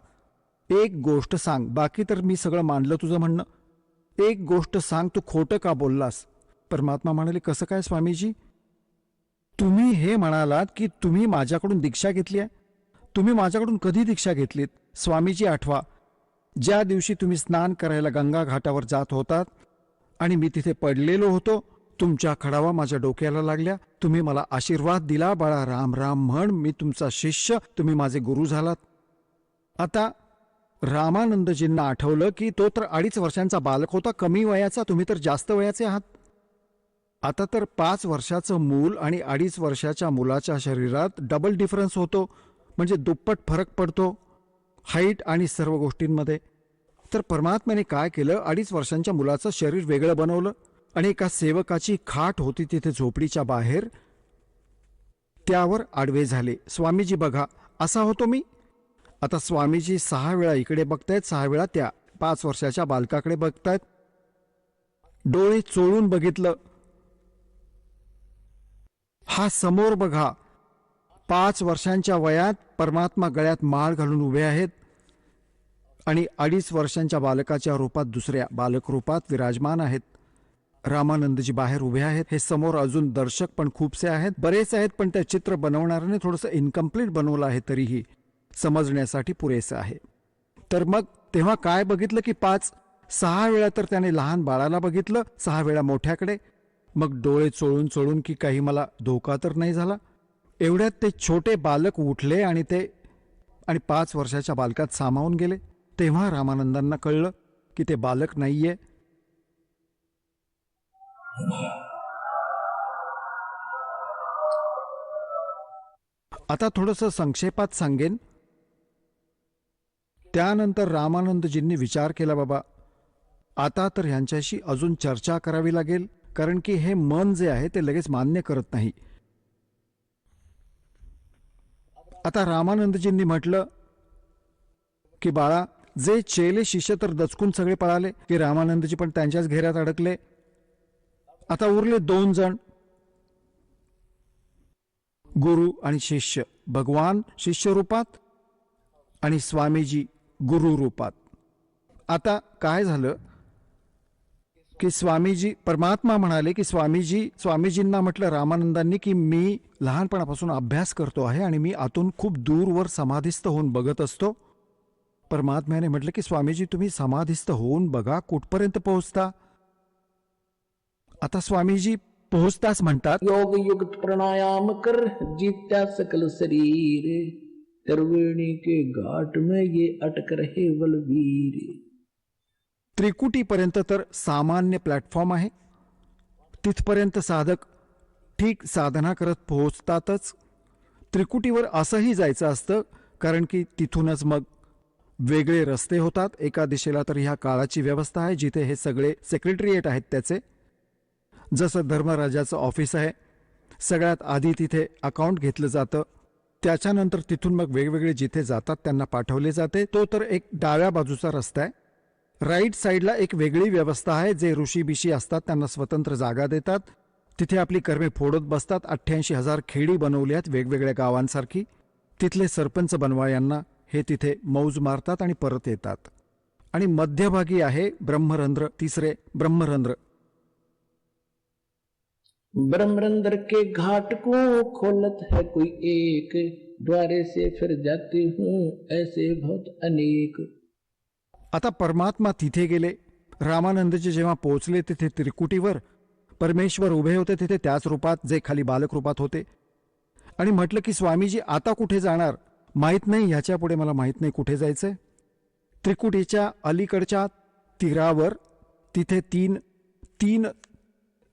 D: एक गोष्ट सांग, बाकी तर मी सगळं मानलं तुझं म्हणणं, एक गोष्ट सांग, तू खोटं का बोललास. परमात्मा म्हणाले कसं काय स्वामीजी. तुम्ही हे म्हणालात की तुम्ही माझ्याकडून दीक्षा घेतली आहे. तुम्ही माझ्याकडून कधी दीक्षा घेतलीत. स्वामीजी आठवा, ज्या दिवशी तुम्ही स्नान करायला गंगा घाटावर जात होतात आणि मी तिथे पडलेलो होतो, तुमच्या खडावा माझ्या डोक्याला लागल्या, तुम्ही मला आशीर्वाद दिला, बाळा राम राम म्हण, मी तुमचा शिष्य, तुम्ही माझे गुरु झालात. आता रामानंदजींना आठवलं की तो तर 2.5 वर्षांचा बालक होता, कमी वयाचा, तुम्ही तर जास्त वयाचे आहात. आता तर 5 वर्षाचं मूल आणि 2.5 वर्षाच्या मुलाच्या शरीरात डबल डिफरन्स होतो, म्हणजे दुप्पट फरक पडतो हाईट आणि सर्व गोष्टींमध्ये. तर परमात्म्याने काय केलं, 2.5 वर्षांच्या मुलाचं शरीर वेगळं बनवलं आणि एका सेवकाची खाट होती तिथे झोपडीच्या बाहेर, त्यावर आडवे झाले. स्वामीजी बघा असा होतो मी. आता स्वामीजी 6 वेळा इकडे बघतायत, 6 वेळा त्या 5 वर्षाच्या बालकाकडे बघतायत. डोळे चोळून बघितलं. हा समोर बघा, 5 वर्षांच्या वयात परमात्मा गळ्यात माळ घालून उभे आहेत आणि 2.5 वर्षांच्या बालकाच्या रूपात दुसऱ्या बालक रूपात विराजमान आहेत. रामानंदजी बाहेर उभे आहेत. हे समोर अजून दर्शक पण खूपसे आहेत, बरेच आहेत, पण ते चित्र बनवणाऱ्याने थोडंसं इनकम्प्लीट बनवलं आहे, तरीही समजण्यासाठी पुरेसं आहे. तर मग तेव्हा काय बघितलं की 5-6 वेळा तर त्याने लहान बाळाला बघितलं, 6 वेळा मोठ्याकडे. मग डोळे चोळून चोळून की काही मला धोका तर नाही झाला. एवढ्यात ते छोटे बालक उठले आणि 5 वर्षाच्या बालकात सामावून गेले. तेव्हा रामानंदांना कळलं की ते बालक नाहीये. आता थोडंसं संक्षेपात सांगेन. त्यानंतर रामानंदजींनी विचार केला, बाबा आता तर ह्यांच्याशी अजून चर्चा करावी लागेल, कारण की हे मन जे आहे ते लगेच मान्य करत नाही. आता रामानंदजींनी म्हटलं की बाळा जे चेले शिष्य तर दचकून सगळे पळाले की रामानंदजी पण त्यांच्याच घेऱ्यात अडकले. आता उरले 2 जण, गुरु आणि शिष्य. भगवान शिष्य रूपात आणि स्वामीजी गुरु रूपात. आता काय झालं की स्वामीजी परमात्मा म्हणाले की स्वामीजींना म्हटलं रामानंदांनी की मी लहानपणापासून अभ्यास करतो आहे आणि मी आतून खूप दूरवर समाधीस्थ होऊन बघत असतो. परमात्म्याने म्हटलं की स्वामीजी तुम्ही समाधीस्थ होऊन बघा कुठपर्यंत पोहोचता. आता स्वामीजी पोहोचताच म्हणतात,
B: योग युक्त प्राणायाम कर जीत्या सकल शरीर, त्रिवेणी के घाट में ये अटक रहे बलवीर.
D: त्रिकुटीपर्यंत तर सामान्य प्लॅटफॉर्म आहे. तिथपर्यंत साधक ठीक साधना करत पोहोचतातच. त्रिकुटीवर असंही जायचं असतं कारण की तिथूनच मग वेगळे रस्ते होतात. एका दिशेला तर ह्या काळाची व्यवस्था आहे जिथे हे सगळे सेक्रेटरिएट आहेत त्याचे. जसं धर्मराजाचं ऑफिस आहे, सगळ्यात आधी तिथे अकाउंट घेतलं जातं, त्याच्यानंतर तिथून मग वेगवेगळे जिथे जातात त्यांना पाठवले जाते. तो तर एक डाव्या बाजूचा रस्ता आहे. राईट साईडला एक वेगळी व्यवस्था आहे. जे ऋषीबिशी असतात त्यांना स्वतंत्र जागा देतात, तिथे आपली कर्मे फोडत बसतात. 88,000 खेडी बनवली आहेत वेगवेगळ्या गावांसारखी. तिथले सरपंच बनवायांना हे तिथे मौज मारतात आणि परत येतात. आणि मध्यभागी आहे ब्रह्मरंध्र, तिसरे ब्रह्मरंध्र.
B: ब्रह्मरंध्र के घाट को खोलत है कोई एक, द्वारे से फिर जाते हूँ ऐसे बहुत अनेक.
D: आता परमात्मा तिथे गेले. रामानंदजी जेव्हा पोहोचले तिथे त्रिकुटीवर परमेश्वर उभे होते, तिथे त्याच रूपात जे खाली बालक रूपात होते. आणि म्हटलं की स्वामीजी आता कुठे जाणार. माहीत नाही, ह्याच्या पुढे मला माहीत नाही कुठे जायचंय. त्रिकुटीच्या अलीकडच्या तीरावर तिथे तीन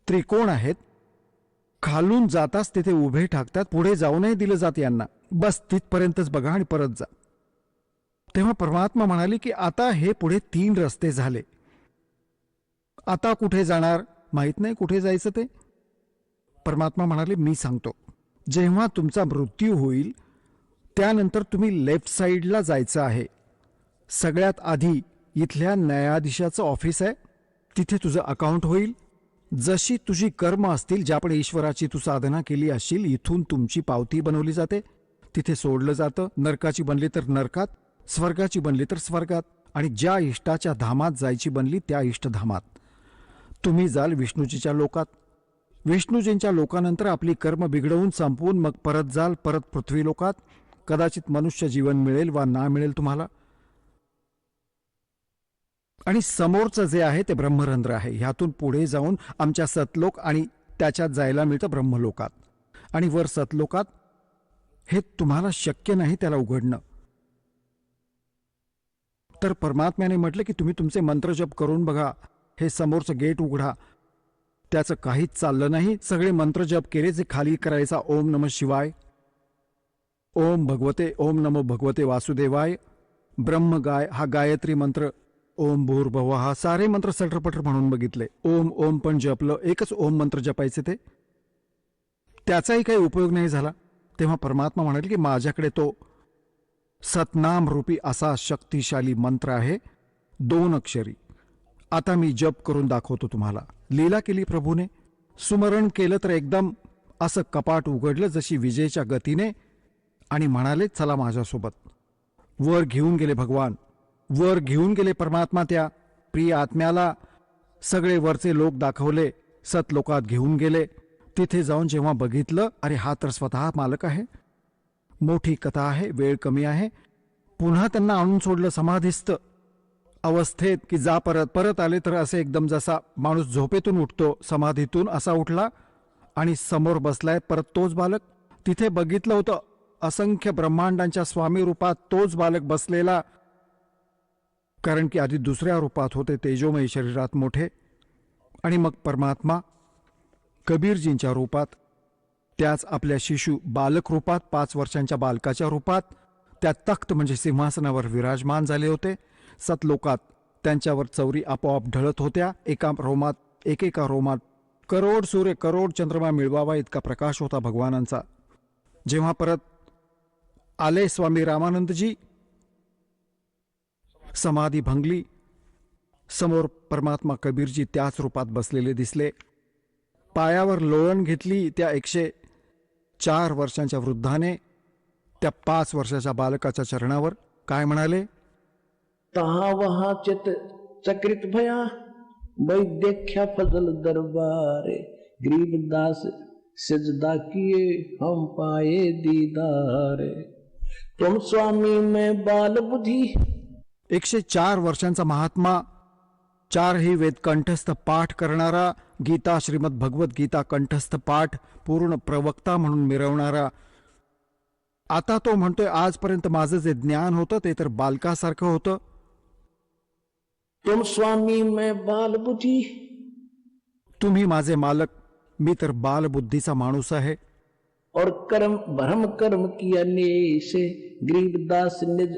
D: त्रिकोण आहेत. खालून जाताच तिथे उभे ठाकतात. पुढे जाऊ नाही दिलं जात यांना. बस तिथपर्यंतच बघा आणि परत जा. तेव्हा परमात्मा म्हणाले की आता हे पुढे 3 रस्ते झाले. आता कुठे जाणार, माहीत नाही कुठे जायचं ते. परमात्मा म्हणाले मी सांगतो. जेव्हा तुमचा मृत्यू होईल त्यानंतर तुम्ही लेफ्ट साईडला जायचं आहे. सगळ्यात आधी इथल्या न्यायाधीशाचं ऑफिस आहे, तिथे तुझं अकाउंट होईल. जशी तुझी कर्म असतील, ज्याकडे ईश्वराची तू साधना केली असशील, इथून तुमची पावती बनवली जाते, तिथे सोडलं जातं. नरकाची बनली तर नरकात, स्वर्गाची बनली तर स्वर्गात, आणि ज्या इष्टाच्या धामात जायची बनली त्या इष्टधामात. तुम्ही जाल विष्णूजीच्या लोकात. विष्णूजींच्या लोकानंतर आपली कर्म बिघडवून संपवून मग परत जाल परत पृथ्वी लोकात. कदाचित मनुष्य जीवन मिळेल वा ना मिळेल तुम्हाला. आणि समोरचं जे आहे ते ब्रह्मरंध्र आहे. ह्यातून पुढे जाऊन आमच्या सतलोक आणि त्याच्यात जायला मिळतं ब्रह्मलोकात. आणि वर सतलोकात हे तुम्हाला शक्य नाही त्याला उघडणं. तर परमात्म्याने म्हटलं की तुम्ही तुमचे मंत्र जप करून बघा, हे समोरचं गेट उघडा. त्याचं काहीच चाललं नाही. सगळे मंत्र जप केले जे खाली करायचा. ओम नमः शिवाय, ओम भगवते, ओम नमो भगवते वासुदेवाय, ब्रह्म गाय हा गायत्री मंत्र, ओम भूर्भुवः हा सारे मंत्र सटरपटर म्हणून बघितले. ओम ओम पण जपलं. एकच ओम मंत्र जपायचे ते. त्याचाही काही उपयोग नाही झाला. तेव्हा परमात्मा म्हणाले की माझ्याकडे तो सतनाम रूपी असा शक्तिशाली मंत्र आहे, 2 अक्षरी. आता मी जप करून दाखवतो तुम्हाला. लीला केली प्रभूने. सुमरण केलं तर एकदम असं कपाट उघडलं जशी विजेच्या गतीने, आणि म्हणाले चला माझ्यासोबत. वर घेऊन गेले भगवान. वर घेऊन गेले परमात्मा. त्या प्रिय आत्म्याला सगळे वरचे लोक दाखवले, सतलोकात घेऊन गेले. तिथे जाऊन जेव्हा बघितलं, अरे हा तर स्वतः मालक आहे. मोठी कथा आहे, वेळ कमी आहे. पुन्हा त्यांना आणून सोडलं समाधीस्थ अवस्थेत की जा परत. परत आले तर असे एकदम जसा माणूस झोपेतून उठतो समाधीतून असा उठला आणि समोर बसलाय परत तोच बालक. तिथे बघितलं होतं असंख्य ब्रह्मांडांच्या स्वामी रूपात तोच बालक बसलेला, कारण की आधी दुसऱ्या रूपात होते तेजोमयी शरीरात मोठे. आणि मग परमात्मा कबीरजींच्या रूपात, त्याच आपल्या शिशु बालक रूपात, 5 वर्षांच्या बालकाच्या रूपात त्या तख्त म्हणजे सिंहासनावर विराजमान झाले होते. सतलोकात त्यांच्यावर चौरी आपोआप ढळत होत्या. एकेका रोमात करोड सूर्य करोड चंद्रमा मिळवावा इतका प्रकाश होता भगवानांचा. जेव्हा परत आले स्वामी रामानंदजी समाधी भंगली. समोर परमात्मा कबीरजी त्याच रूपात बसलेले दिसले. पायावर लोळण घेतली त्या 104 वर्षांच्या वृद्धाने त्या 5 वर्षाच्या बालकाच्या चरणावर. काय म्हणाले?
B: तहा वहां चित चक्रित भया, वैद्यख्या फजल दरबारे. गरीबदास सिजदा किए, हम पाए दीदारे. तुम स्वामी में बाल बुद्धि.
D: 104 वर्षांचा महात्मा, 4ही वेद कंठस्थ पाठ करणारा, गीता श्रीमद भगवत गीता कंठस्थ पाठ पूर्ण प्रवक्ता म्हणून मिरवणारा. आता तो म्हणतोय आजपर्यंत माझं जे ज्ञान होतं ते तर बालकासारखं होतं.
B: तुम स्वामी में बाल बुद्धि.
D: तुम्ही माझे मालक, मी तर बालबुद्धीचा माणूस आहे.
B: और कर्म भ्रम कर्म किया से. गरीबदास निज.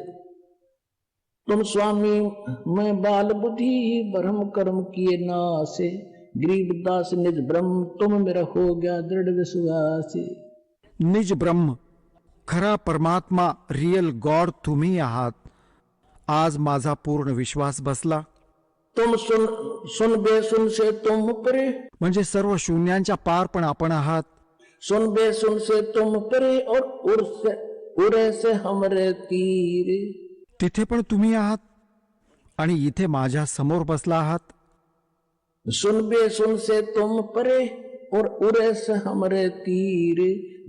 B: तुम स्वामी मैं बाल बुद्धि, भ्रम कर्म किए नासे. गरीबदास निज ब्रह्म, तुम मेरा हो गया दृढ़ विश्वास.
D: निज ब्रह्म, खरा परमात्मा, रियल गॉड तुम्ही आहात. आज माझा पूर्ण विश्वास बसला.
B: तुम सुन बेसुन से तुम परे.
D: म्हणजे सर्व शून्यांच्या पार पण आपण आहात.
B: सुन बेसुन से तुम परे, और उरे से हमरे तीर.
D: तिथे पण तुम्ही आहात आणि इथे माझ्या समोर बसला आहात.
B: सुन बेसुन से तुम परे, और उरे से हमरे तीर.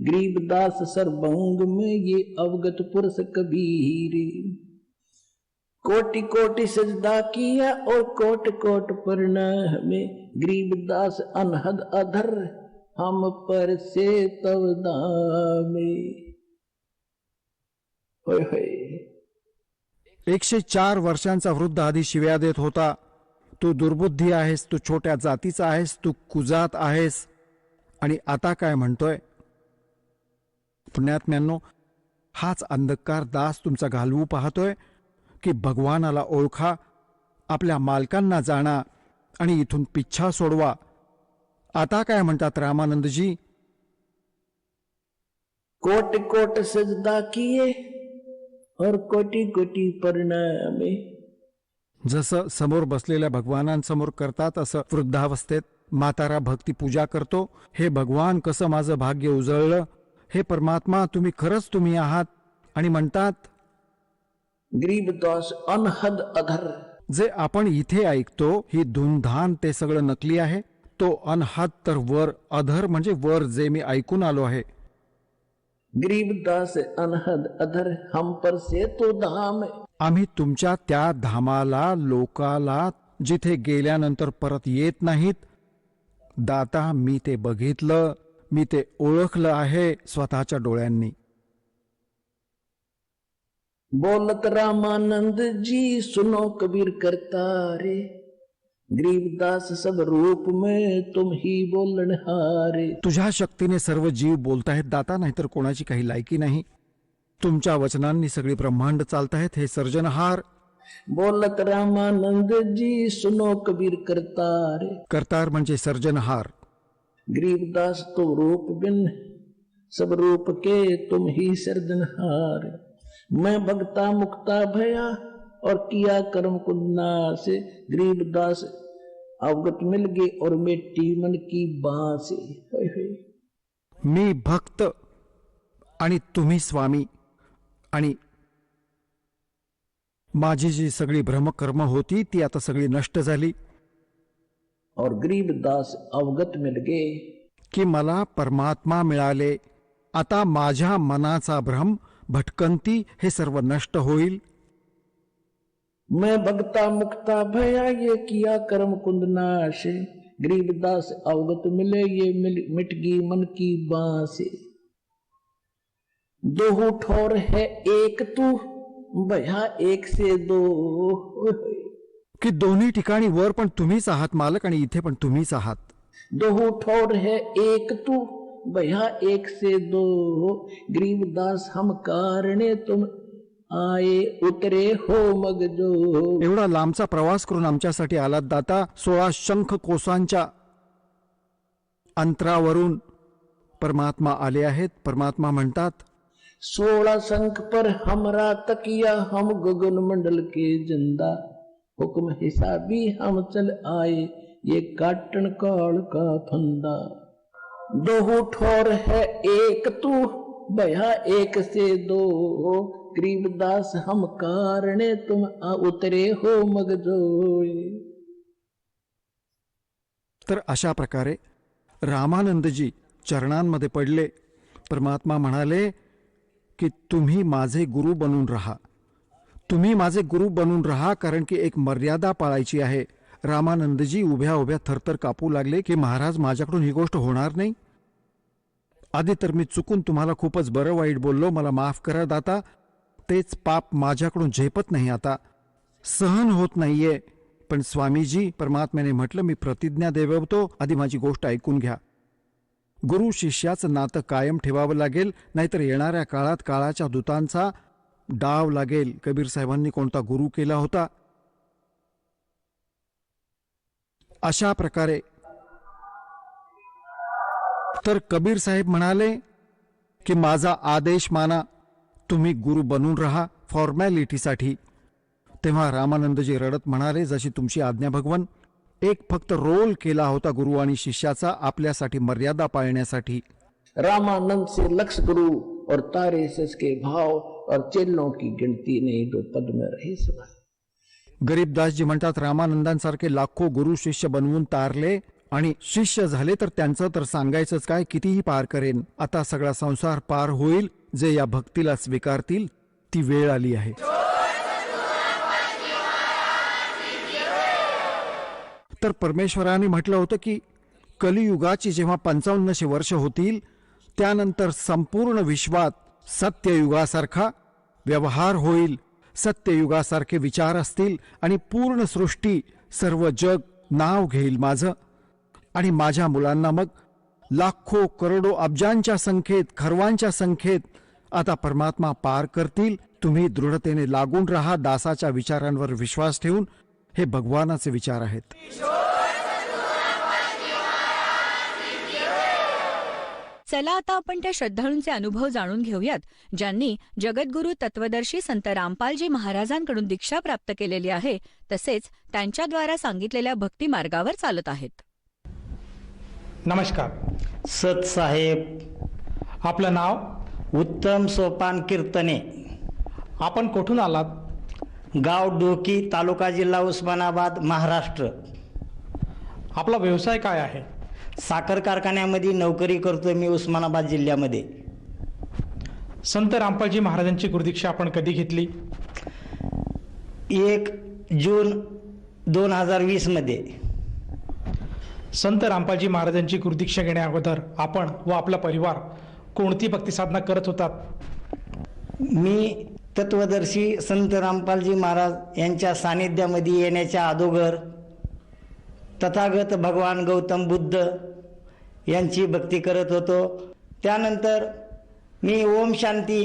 B: गरीबदास सर्वंग में ये अवगत पुरुष कबीर. कोटि कोटि सजदा किया, और कोट कोट प्रणाम. गरीबदास अनहद अधर, हम पर से तव दामे. होय होय.
D: 104 वर्षांचा वृद्ध आधी शिव्या देत होता. तू दुर्बुद्धी आहेस, तू छोट्या जातीचा आहेस, तू कुजात आहेस. आणि आता काय म्हणतोय? पुण्यात्म्यांनो, हाच अंधकार दास तुमचा घालवू पाहतोय की भगवानाला ओळखा, आपल्या मालकांना जाणा आणि इथून पिच्छा सोडवा. आता काय म्हणतात रामानंदजी?
B: कोट कोट सजदा किए, और कोटि कोटि प्रणाम.
D: जसं समोर बसलेल्या भगवानांसमोर करतात असं वृद्धावस्थेत म्हातारा भक्ती पूजा करतो. हे भगवान, कसं माझं भाग्य उजळलं. हे परमात्मा, तुम्ही खरंच तुम्ही आहात. आणि म्हणतात,
B: गरीबदास अनहद अधर.
D: जे आपण इथे ऐकतो ही धुनधान ते सगळं नकली आहे. तो अनहद तर वर, अधर म्हणजे वर जे मी ऐकून आलो आहे.
B: गरीबदास अनहद अधर, हम पर से तो धाम.
D: आम्ही तुमच्या त्या धामाला, लोकाला, जिथे गेल्यानंतर परत येत नाहीत. दाता, मी ते बघितलं, मी ते ओळखलं आहे स्वतःच्या डोळ्यांनी.
B: बोलत रामानंद जी, सुनो कबीर करतारे. गरीबदास सब रूप में तुम ही बोलणहारे.
D: तुझ्या शक्तीने सर्व जीव बोलताहेत दाता, नाहीतर कोणाची काही लायकी नाही. तुमच्या वचनांनी सगळी ब्रह्मांड चालताहेत हे सर्जनहार.
B: बोलत रामानंद जी, सुनो कबीर करतारे.
D: करतार म्हणजे सर्जनहार.
B: गरीबदास तो रूप बिन, सब रूप के तुम ही सर्जनहार. मैं भक्ता मुक्ता भया, और किया कर्म कुन्ना से. गरीबदास अवगत मिल गए, और मिट्टी मन की बांसे.
D: मी भक्त आणि तुम्ही स्वामी. आणि माझी जी सगळी भ्रमकर्म होती ती आता सगळी नष्ट झाली.
B: और गरीबदास अवगत मिल गए
D: की मला परमात्मा मिळाले. आता माझ्या मनाचा भ्रम, भटकंती हे सर्व नष्ट होईल.
B: मैं भक्ता मुक्ता भया, ये किया कर्म कुंद नाश. गरीबदास अवगत मिले, ये मिट गई मन की बांसे. दो ठोर है एक तू, भया एक से दो.
D: की दोन्ही ठिकाणी वर पण तुम्हीच आहात मालक, आणि इथे पण तुम्हीच आहात.
B: दो ठोर है एक तू, भया एक से दो. गरीबदास हम कारणे तुम आए, उतरे हो मग जो.
D: एवढा लांबचा प्रवास करून आमच्यासाठी आलात दाता. 16 शंख कोसांच्या अंतरावरून परमात्मा आले आहेत. परमात्मा म्हणतात,
B: 16 शंख पर हमरा तकिया, हम गगन मंडल के जिंदा, हुक्म हिसाबी हम चल आए, ये काटन काल का फंदा। दो ठोर है एक तू, भया एक से दो, गरीबदास हम कारणे तुम आ उतरे हो मगजोय।
D: तर अशा प्रकारे रामानंदजी चरणांमध्ये पडले. परमात्मा म्हणाले की तुम्ही माझे गुरु बनून राहा, तुम्ही माझे गुरु बनून राहा, कारण की एक मर्यादा पाळायची आहे. रामानंदजी उभ्या उभ्या थरथर कापू लागले की महाराज माझ्याकडून ही गोष्ट होणार नाही. आधी तर मी चुकून तुम्हाला खूपच बरं वाईट बोललो, मला माफ करा दाता. तेच पाप माझ्याकडून झेपत नाही, आता सहन होत नाहीये. पण स्वामीजी, परमात्म्याने म्हटलं मी प्रतिज्ञा देवतो, आधी माझी गोष्ट ऐकून घ्या. गुरु शिष्याचं नातं कायम ठेवावं लागेल, नाहीतर येणाऱ्या काळात काळाच्या दूतांचा डाव लागेल. कबीर साहेबांनी कोणता गुरु केला होता? अशा प्रकारे तर कबीर साहेब म्हणाले की माझा आदेश माना, तुम्ही गुरु बनून राहा फॉर्मॅलिटीसाठी. तेव्हा रामानंदजी रडत म्हणाले, जशी तुमची आज्ञा भगवन. एक फक्त रोल केला होता गुरु आणि शिष्याचा, आपल्यासाठी मर्यादा पाळण्यासाठी.
B: रामानंद से लक्ष गुरु और तारे से उसके भाव, और चेलों की गिनती नहीं, दो पद में रहे सदा.
D: गरीबदासजी म्हणतात, रामानंदांसारखे लाखो गुरु शिष्य बनवून तारले आणि शिष्य झाले तर त्यांचं तर सांगायचंच काय, कितीही पार करेन. आता सगळा संसार पार होईल, जे या भक्तीला स्वीकारतील ती वेळ आली आहे. तर परमेश्वराने म्हटलं होतं की कलियुगाची जेव्हा 5500 वर्ष होतील, त्यानंतर संपूर्ण विश्वात सत्ययुगासारखा व्यवहार होईल, सत्ययुगासारखे विचार असतील आणि पूर्ण सृष्टी, सर्व जग नाव घेईल माझं. आणि माझ्या मुलांना मग लाखो करोडो अब्जांच्या संख्येत, खरवांच्या संख्येत आता परमात्मा पार करतील. तुम्ही दृढतेने लागून राहा, दासाच्या विचारांवर विश्वास ठेवून. हे भगवानाचे विचार आहेत.
A: चला आता आपण त्या श्रद्धाळूंचे अनुभव जाणून घेऊयात, ज्यांनी जगद्गुरु तत्वदर्शी संत रामपालजी महाराजांकडून दीक्षा प्राप्त केलेली आहे, तसेच त्यांच्याद्वारा सांगितलेल्या भक्ती मार्गावर चालत आहेत.
E: नमस्कार.
F: सत साहेब,
E: आपलं नाव?
F: उत्तम सोपान कीर्तने.
E: आपण कुठून आलात?
F: गाव डोकी, तालुका जिल्हा उस्मानाबाद, महाराष्ट्र.
E: आपला व्यवसाय काय आहे?
F: साखर कारखान्यामध्ये नोकरी करतोय मी, उस्मानाबाद जिल्ह्यामध्ये.
E: संत रामपालजी महाराजांची गुरुदीक्षा आपण कधी घेतली?
F: 1 जून 2020 मध्ये.
E: संत रामपालजी महाराजांची गुरुदीक्षा घेण्या अगोदर आपण व आपला परिवार कोणती भक्ती साधना करत होतात?
F: मी तत्वदर्शी संत रामपालजी महाराज यांच्या सानिध्यामध्ये येण्याच्या अगोदर तथागत भगवान गौतम बुद्ध यांची भक्ती करत होतो. त्यानंतर मी ओम शांती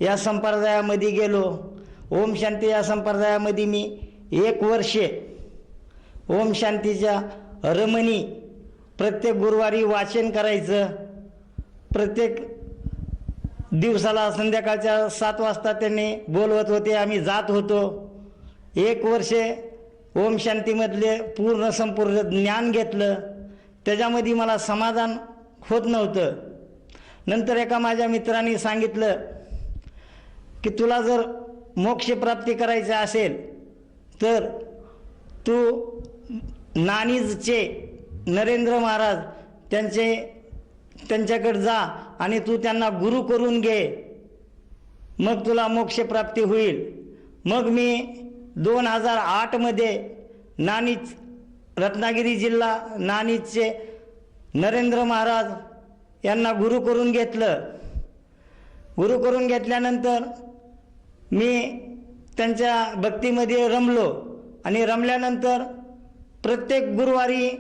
F: या संप्रदायामध्ये गेलो. ओम शांती या संप्रदायामध्ये मी 1 वर्षे ओम शांतीच्या रमणी प्रत्येक गुरुवारी वाचन करायचं. प्रत्येक दिवसाला संध्याकाळच्या 7 वाजता त्यांनी बोलवत होते, आम्ही जात होतो. 1 वर्षे ओम शांतीमधले संपूर्ण ज्ञान घेतलं. त्याच्यामध्ये मला समाधान होत नव्हतं. नंतर एका माझ्या मित्राने सांगितलं की तुला जर मोक्षप्राप्ती करायची असेल तर तू नाणीजचे नरेंद्र महाराज त्यांच्याकडे जा आणि तू त्यांना गुरु करून घे, मग तुला मोक्षप्राप्ती होईल. मग मी 2008 मध्ये नाणीज, रत्नागिरी जिल्हा, नाणीजचे नरेंद्र महाराज यांना गुरु करून घेतलं. गुरु करून घेतल्यानंतर मी त्यांच्या भक्तीमध्ये रमलो आणि रमल्यानंतर प्रत्येक गुरुवारी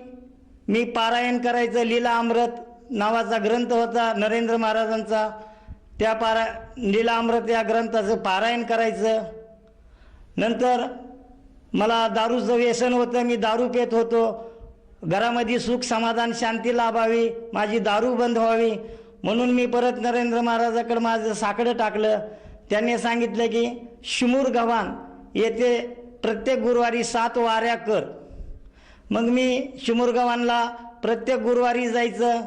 F: मी पारायण करायचं. लीला अमृत नावाचा ग्रंथ होता नरेंद्र महाराजांचा, त्या लीला अमृत या ग्रंथाचं पारायण करायचं. नंतर मला दारूचं व्यसन होतं, मी दारू पेत होतो. घरामध्ये सुख समाधान शांती लाभावी, माझी दारू बंद व्हावी म्हणून मी परत नरेंद्र महाराजाकडे माझं साकडं टाकलं. त्यांनी सांगितलं की शिमूर गव्हाण येथे प्रत्येक गुरुवारी 7 वाऱ्या कर. मग मी शिमूर गव्हाणला प्रत्येक गुरुवारी जायचं.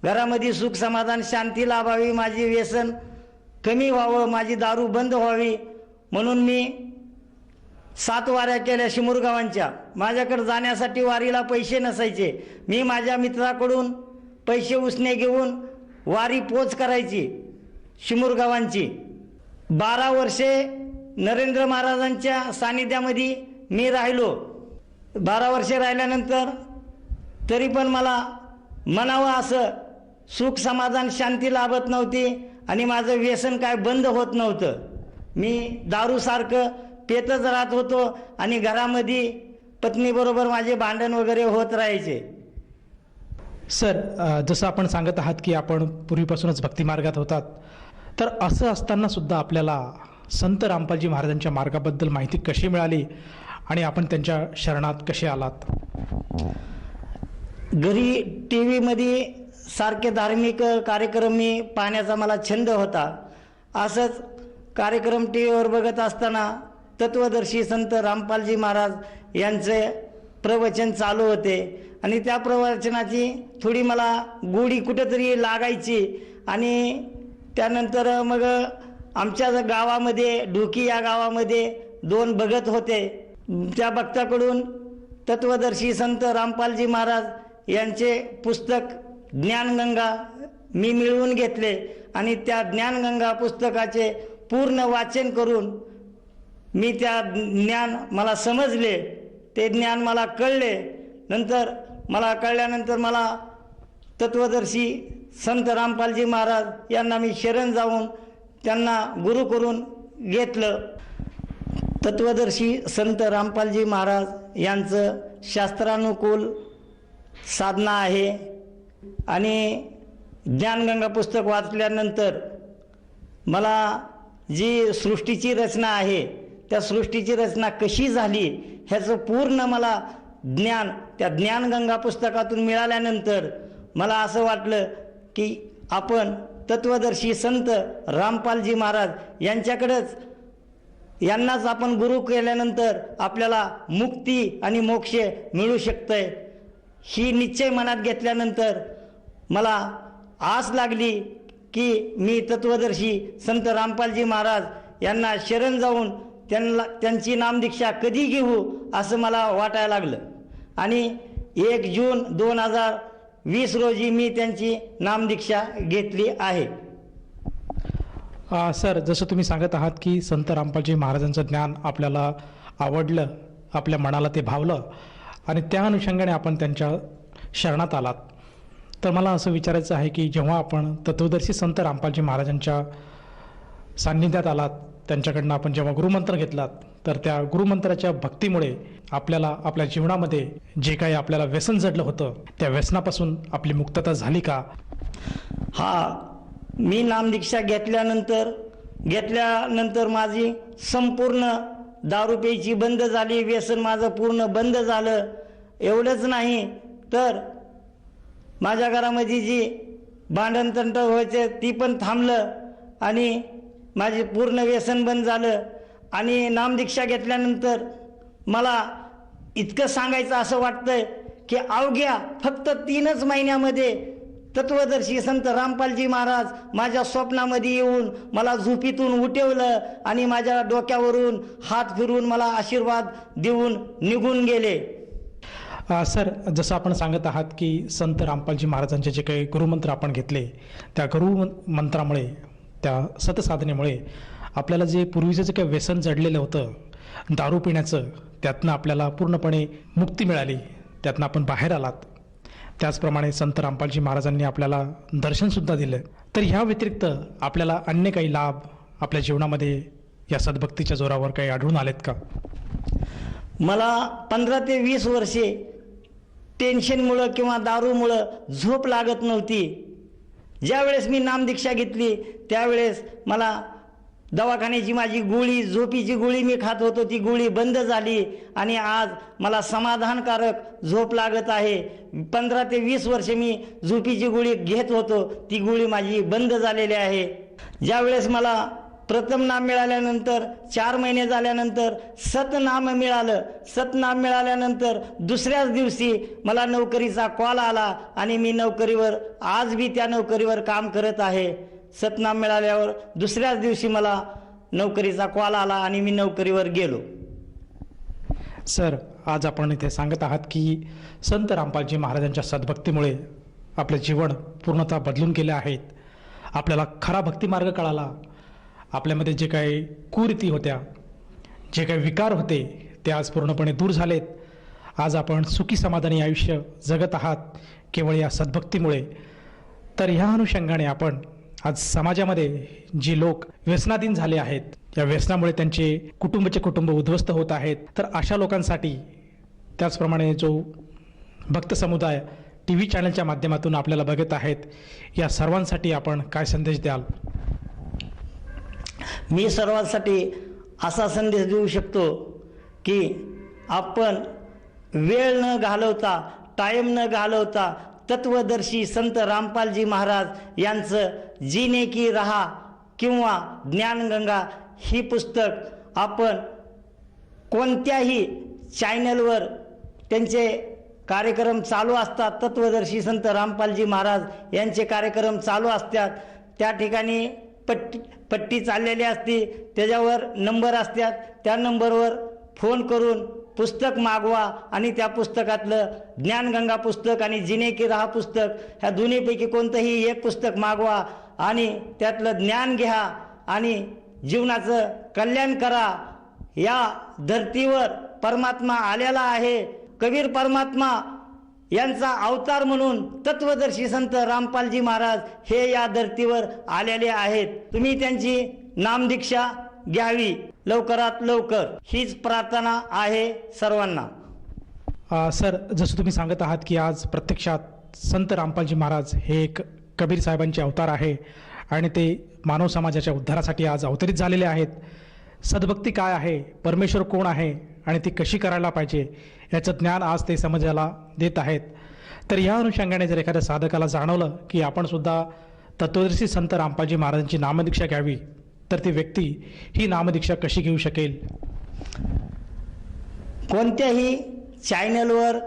F: घरामध्ये सुख समाधान शांती लाभावी, माझी व्यसन कमी व्हावं, माझी दारू बंद व्हावी म्हणून मी 7 वाऱ्या केल्या शिमूर गावांच्या. माझ्याकडे जाण्यासाठी वारीला पैसे नसायचे. मी माझ्या मित्राकडून पैसे उसने घेऊन वारी पोच करायची शिमूर गावांची. 12 वर्षे नरेंद्र महाराजांच्या सानिध्यामध्ये मी राहिलो. 12 वर्षे राहिल्यानंतर तरी पण मला म्हणावं असं सुख समाधान शांती लाभत नव्हती आणि माझं व्यसन काय बंद होत नव्हतं. मी दारूसारखं पेतच राहत होतो आणि घरामध्ये पत्नीबरोबर माझे भांडण वगैरे होत राहायचे.
E: सर, जसं आपण सांगत आहात की आपण पूर्वीपासूनच भक्तिमार्गात होतात, तर असं असताना सुद्धा आपल्याला संत रामपालजी महाराजांच्या मार्गाबद्दल माहिती कशी मिळाली आणि आपण त्यांच्या शरणात कसे आलात?
F: घरी टी व्हीमध्ये सारखे धार्मिक कार्यक्रम मी पाहण्याचा मला छंद होता. असंच कार्यक्रम टी व्हीवर बघत असताना तत्वदर्शी संत रामपालजी महाराज यांचे प्रवचन चालू होते आणि त्या प्रवचनाची थोडी मला गोडी कुठेतरी लागायची. आणि त्यानंतर मग आमच्या गावामध्ये ढोकी या गावामध्ये 2 भगत होते. त्या भक्ताकडून तत्वदर्शी संत रामपालजी महाराज यांचे पुस्तक ज्ञानगंगा मी मिळवून घेतले आणि त्या ज्ञानगंगा पुस्तकाचे पूर्ण वाचन करून मी त्या ज्ञान मला समजले, ते ज्ञान मला कळले. नंतर मला कळल्यानंतर मला तत्वदर्शी संत रामपालजी महाराज यांना मी शरण जाऊन त्यांना गुरु करून घेतलं. तत्वदर्शी संत रामपालजी महाराज यांचं शास्त्रानुकूल साधना आहे आणि ज्ञानगंगा पुस्तक वाचल्यानंतर मला जी सृष्टीची रचना आहे त्या सृष्टीची रचना कशी झाली ह्याचं पूर्ण मला ज्ञान त्या ज्ञानगंगा पुस्तकातून मिळाल्यानंतर मला असं वाटलं की आपण तत्वदर्शी संत रामपालजी महाराज यांनाच आपण गुरु केल्यानंतर आपल्याला मुक्ती आणि मोक्ष मिळू शकतंय. ही निश्चय मनात घेतल्यानंतर मला आस लागली की मी तत्वदर्शी संत रामपालजी महाराज यांना शरण जाऊन त्यांची नामदीक्षा कधी घेऊ असं मला वाटायला लागलं. आणि 1 जून 2020 रोजी मी त्यांची नामदीक्षा घेतली आहे.
E: सर, जसं तुम्ही सांगत आहात की संत रामपालजी महाराजांचं ज्ञान आपल्याला आवडलं, आपल्या मनाला ते भावलं आणि त्या अनुषंगाने आपण त्यांच्या शरणात आलात. तर मला असं विचारायचं आहे की जेव्हा आपण तत्वदर्शी संत रामपालजी महाराजांच्या सान्निध्यात आलात, त्यांच्याकडनं आपण जेव्हा गुरुमंत्र घेतलात, तर त्या गुरुमंत्राच्या भक्तीमुळे आपल्याला आपल्या जीवनामध्ये जे काही आपल्याला व्यसन जडलं होतं त्या व्यसनापासून आपली मुक्तता झाली का?
F: मी नामदीक्षा घेतल्यानंतर माझी संपूर्ण दारू प्यायची बंद झाली, व्यसन माझं पूर्ण बंद झालं. एवढंच नाही तर माझ्या घरामध्ये जी भांडणतंट व्हायचे ती पण थांबलं आणि माझे पूर्ण व्यसन बंद झालं. आणि नामदीक्षा घेतल्यानंतर मला इतकं सांगायचं असं वाटतंय की अवघ्या फक्त 3च महिन्यामध्ये तत्वदर्शी संत रामपालजी महाराज माझ्या स्वप्नामध्ये येऊन मला झोपीतून उठवलं आणि माझ्या डोक्यावरून हात फिरवून मला आशीर्वाद देऊन निघून गेले.
E: सर, जसं आपण सांगत आहात की संत रामपालजी महाराजांचे जे काही गुरुमंत्र आपण घेतले त्या गुरुमंत्रामुळे, त्या सतसाधनेमुळे आपल्याला जे पूर्वीचं जे काही व्यसन जडलेलं होतं दारू पिण्याचं, त्यातनं आपल्याला पूर्णपणे मुक्ती मिळाली, त्यातनं आपण बाहेर आलात. त्याचप्रमाणे संत रामपालजी महाराजांनी आपल्याला दर्शनसुद्धा दिलं. तर ह्या व्यतिरिक्त आपल्याला अन्य काही लाभ आपल्या जीवनामध्ये या सद्भक्तीच्या जोरावर काही आढळून आलेत का?
F: मला 15 ते 20 वर्षे टेन्शनमुळं किंवा दारूमुळं झोप लागत नव्हती. ज्यावेळेस मी नामदीक्षा घेतली त्यावेळेस मला दवाखान्याची माझी गोळी, झोपीची गोळी मी खात होतो, ती गोळी बंद झाली आणि आज मला समाधानकारक झोप लागत आहे. 15 ते 20 वर्ष मी झोपीची गोळी घेत होतो, ती गोळी माझी बंद झालेली आहे. ज्यावेळेस मला प्रथम नाम मिळाल्यानंतर 4 महिने झाल्यानंतर सतनाम मिळालं. सतनाम मिळाल्यानंतर दुसऱ्याच दिवशी मला नोकरीचा कॉल आला आणि मी नोकरीवर, आज बी त्या नोकरीवर काम करत आहे. सतनाम मिळाल्यावर दुसऱ्याच दिवशी मला नोकरीचा कॉल आला आणि मी नोकरीवर गेलो.
E: सर, आज आपण इथे सांगत आहात की संत रामपालजी महाराजांच्या सद्भक्तीमुळे आपले जीवन पूर्णतः बदलून गेले आहेत. आपल्याला खरा भक्तिमार्ग कळाला. आपल्यामध्ये जे काही कुरीती होत्या, जे काही विकार होते, ते आज पूर्णपणे दूर झालेत. आज आपण सुखी समाधानी आयुष्य जगत आहात केवळ या सद्भक्तीमुळे. तर ह्या अनुषंगाने आपण आज समाजामध्ये जी लोक व्यसनाधीन झाले आहेत, या व्यसनामुळे त्यांचे कुटुंब उद्ध्वस्त होत आहेत, तर अशा लोकांसाठी, त्याचप्रमाणे जो भक्त समुदाय टी व्ही चॅनलच्या माध्यमातून आपल्याला बघत आहेत, या सर्वांसाठी आपण काय संदेश द्याल?
F: मी सर्वांसाठी असा संदेश देऊ शकतो की आपण वेळ न घालवता, टाईम न घालवता तत्वदर्शी संत रामपालजी महाराज यांचं जीने की राहा किंवा ज्ञानगंगा ही पुस्तक आपण कोणत्याही चॅनलवर त्यांचे कार्यक्रम चालू असतात. तत्वदर्शी संत रामपालजी महाराज यांचे कार्यक्रम चालू असतात. त्या ठिकाणी पट्टी चाललेली असते, त्याच्यावर नंबर असतात. त्या नंबरवर फोन करून पुस्तक मागवा आणि त्या पुस्तकातलं ज्ञानगंगा पुस्तक आणि जिने की राहा पुस्तक, ह्या दोन्हीपैकी कोणतंही एक पुस्तक मागवा आणि त्यातलं ज्ञान घ्या आणि जीवनाचं कल्याण करा. या धर्तीवर परमात्मा आलेला आहे. कबीर परमात्मा यांचा अवतार म्हणून तत्वदर्शी संत रामपालजी महाराज हे या धर्तीवर आलेले आहेत. तुम्ही त्यांची नामदीक्षा घ्यावी लवकरात लवकर, हीच प्रार्थना आहे सर्वांना.
E: सर, जसं तुम्ही सांगत आहात की आज प्रत्यक्षात संत रामपालजी महाराज हे एक कबीर साहेबांचे अवतार आहे आणि ते मानव समाजाच्या उद्धारासाठी आज अवतरित झालेले आहेत. सद्भक्ती काय आहे, परमेश्वर कोण आहे आणि ती कशी करायला पाहिजे, याचं ज्ञान आज ते समाजाला देत आहेत. तर या अनुषंगाने जर एखाद्या साधकाला जाणवलं की आपण सुद्धा तत्वदर्शी संत रामपालजी महाराजांची नामदीक्षा घ्यावी, तर ती व्यक्ती ही नामदीक्षा कशी घेऊ शकेल?
F: कोणत्याही चॅनलवर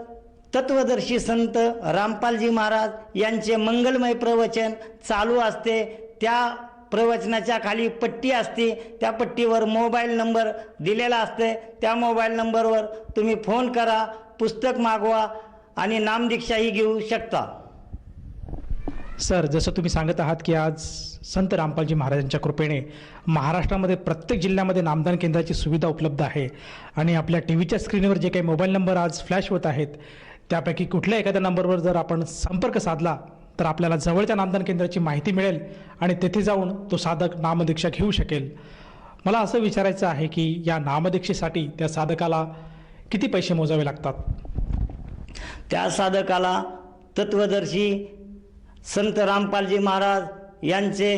F: तत्वदर्शी संत रामपालजी महाराज यांचे मंगलमय प्रवचन चालू असते. त्या प्रवचनाच्या खाली पट्टी असते, त्या पट्टीवर मोबाईल नंबर दिलेला असते. त्या मोबाईल नंबरवर तुम्ही फोन करा, पुस्तक मागवा आणि नामदीक्षाही घेऊ शकता.
E: सर, जसं तुम्ही सांगत आहात की आज संत रामपालजी महाराजांच्या कृपेने महाराष्ट्रामध्ये प्रत्येक जिल्ह्यामध्ये नामदान केंद्राची सुविधा उपलब्ध आहे आणि आपल्या टी व्हीच्या स्क्रीनवर जे काही मोबाईल नंबर आज फ्लॅश होत आहेत, त्यापैकी कुठल्या एखाद्या नंबरवर जर आपण संपर्क साधला तर आपल्याला जवळच्या नामदान केंद्राची माहिती मिळेल आणि तेथे जाऊन तो साधक नामदीक्षा घेऊ शकेल. मला असं विचारायचं आहे की या नामदीक्षेसाठी त्या साधकाला किती पैसे मोजावे लागतात?
F: त्या साधकाला तत्वदर्शी संत रामपालजी महाराज यांचे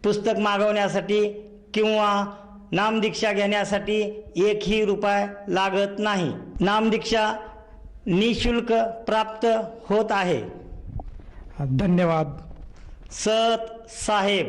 F: पुस्तक मागवण्यासाठी किंवा नामदीक्षा घेण्यासाठी एकही रुपया लागत नाही. नामदीक्षा निशुल्क प्राप्त होत आहे.
E: धन्यवाद.
F: सत साहेब.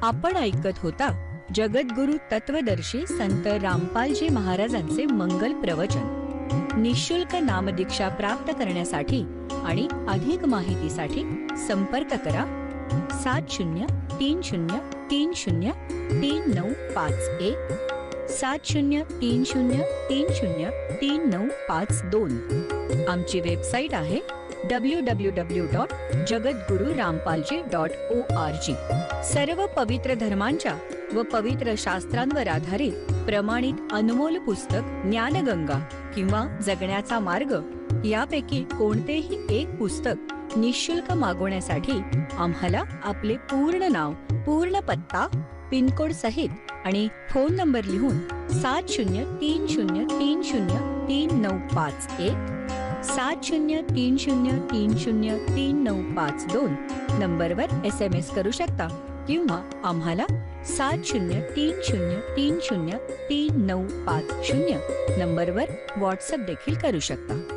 A: आपण ऐकत होता जगद्गुरु तत्वदर्शी संत रामपालजी महाराजांचे मंगल प्रवचन. निशुल्क नामदीक्षा प्राप्त करण्यासाठी आणि अधिक माहितीसाठी संपर्क करा 7030303951 7030303952. आमची वेबसाईट आहे www.jagadgururampalji.org. सर्व पवित्र धर्मांच्या व पवित्र शास्त्रांवर आधारित प्रमाणित अनमोल पुस्तक ज्ञानगंगा किंवा जगण्याचा मार्ग यापैकी कोणतेही एक पुस्तक निशुल्क मागवण्यासाठी आम्हाला आपले पूर्ण नाव, पूर्ण पत्ता, पिनकोड सहित आणि फोन नंबर लिहून 7030303951 7030303952 नंबरवर SMS करू शकता किंवा आम्हाला 7030303950 नंबरवर व्हॉट्सअप देखील करू शकता.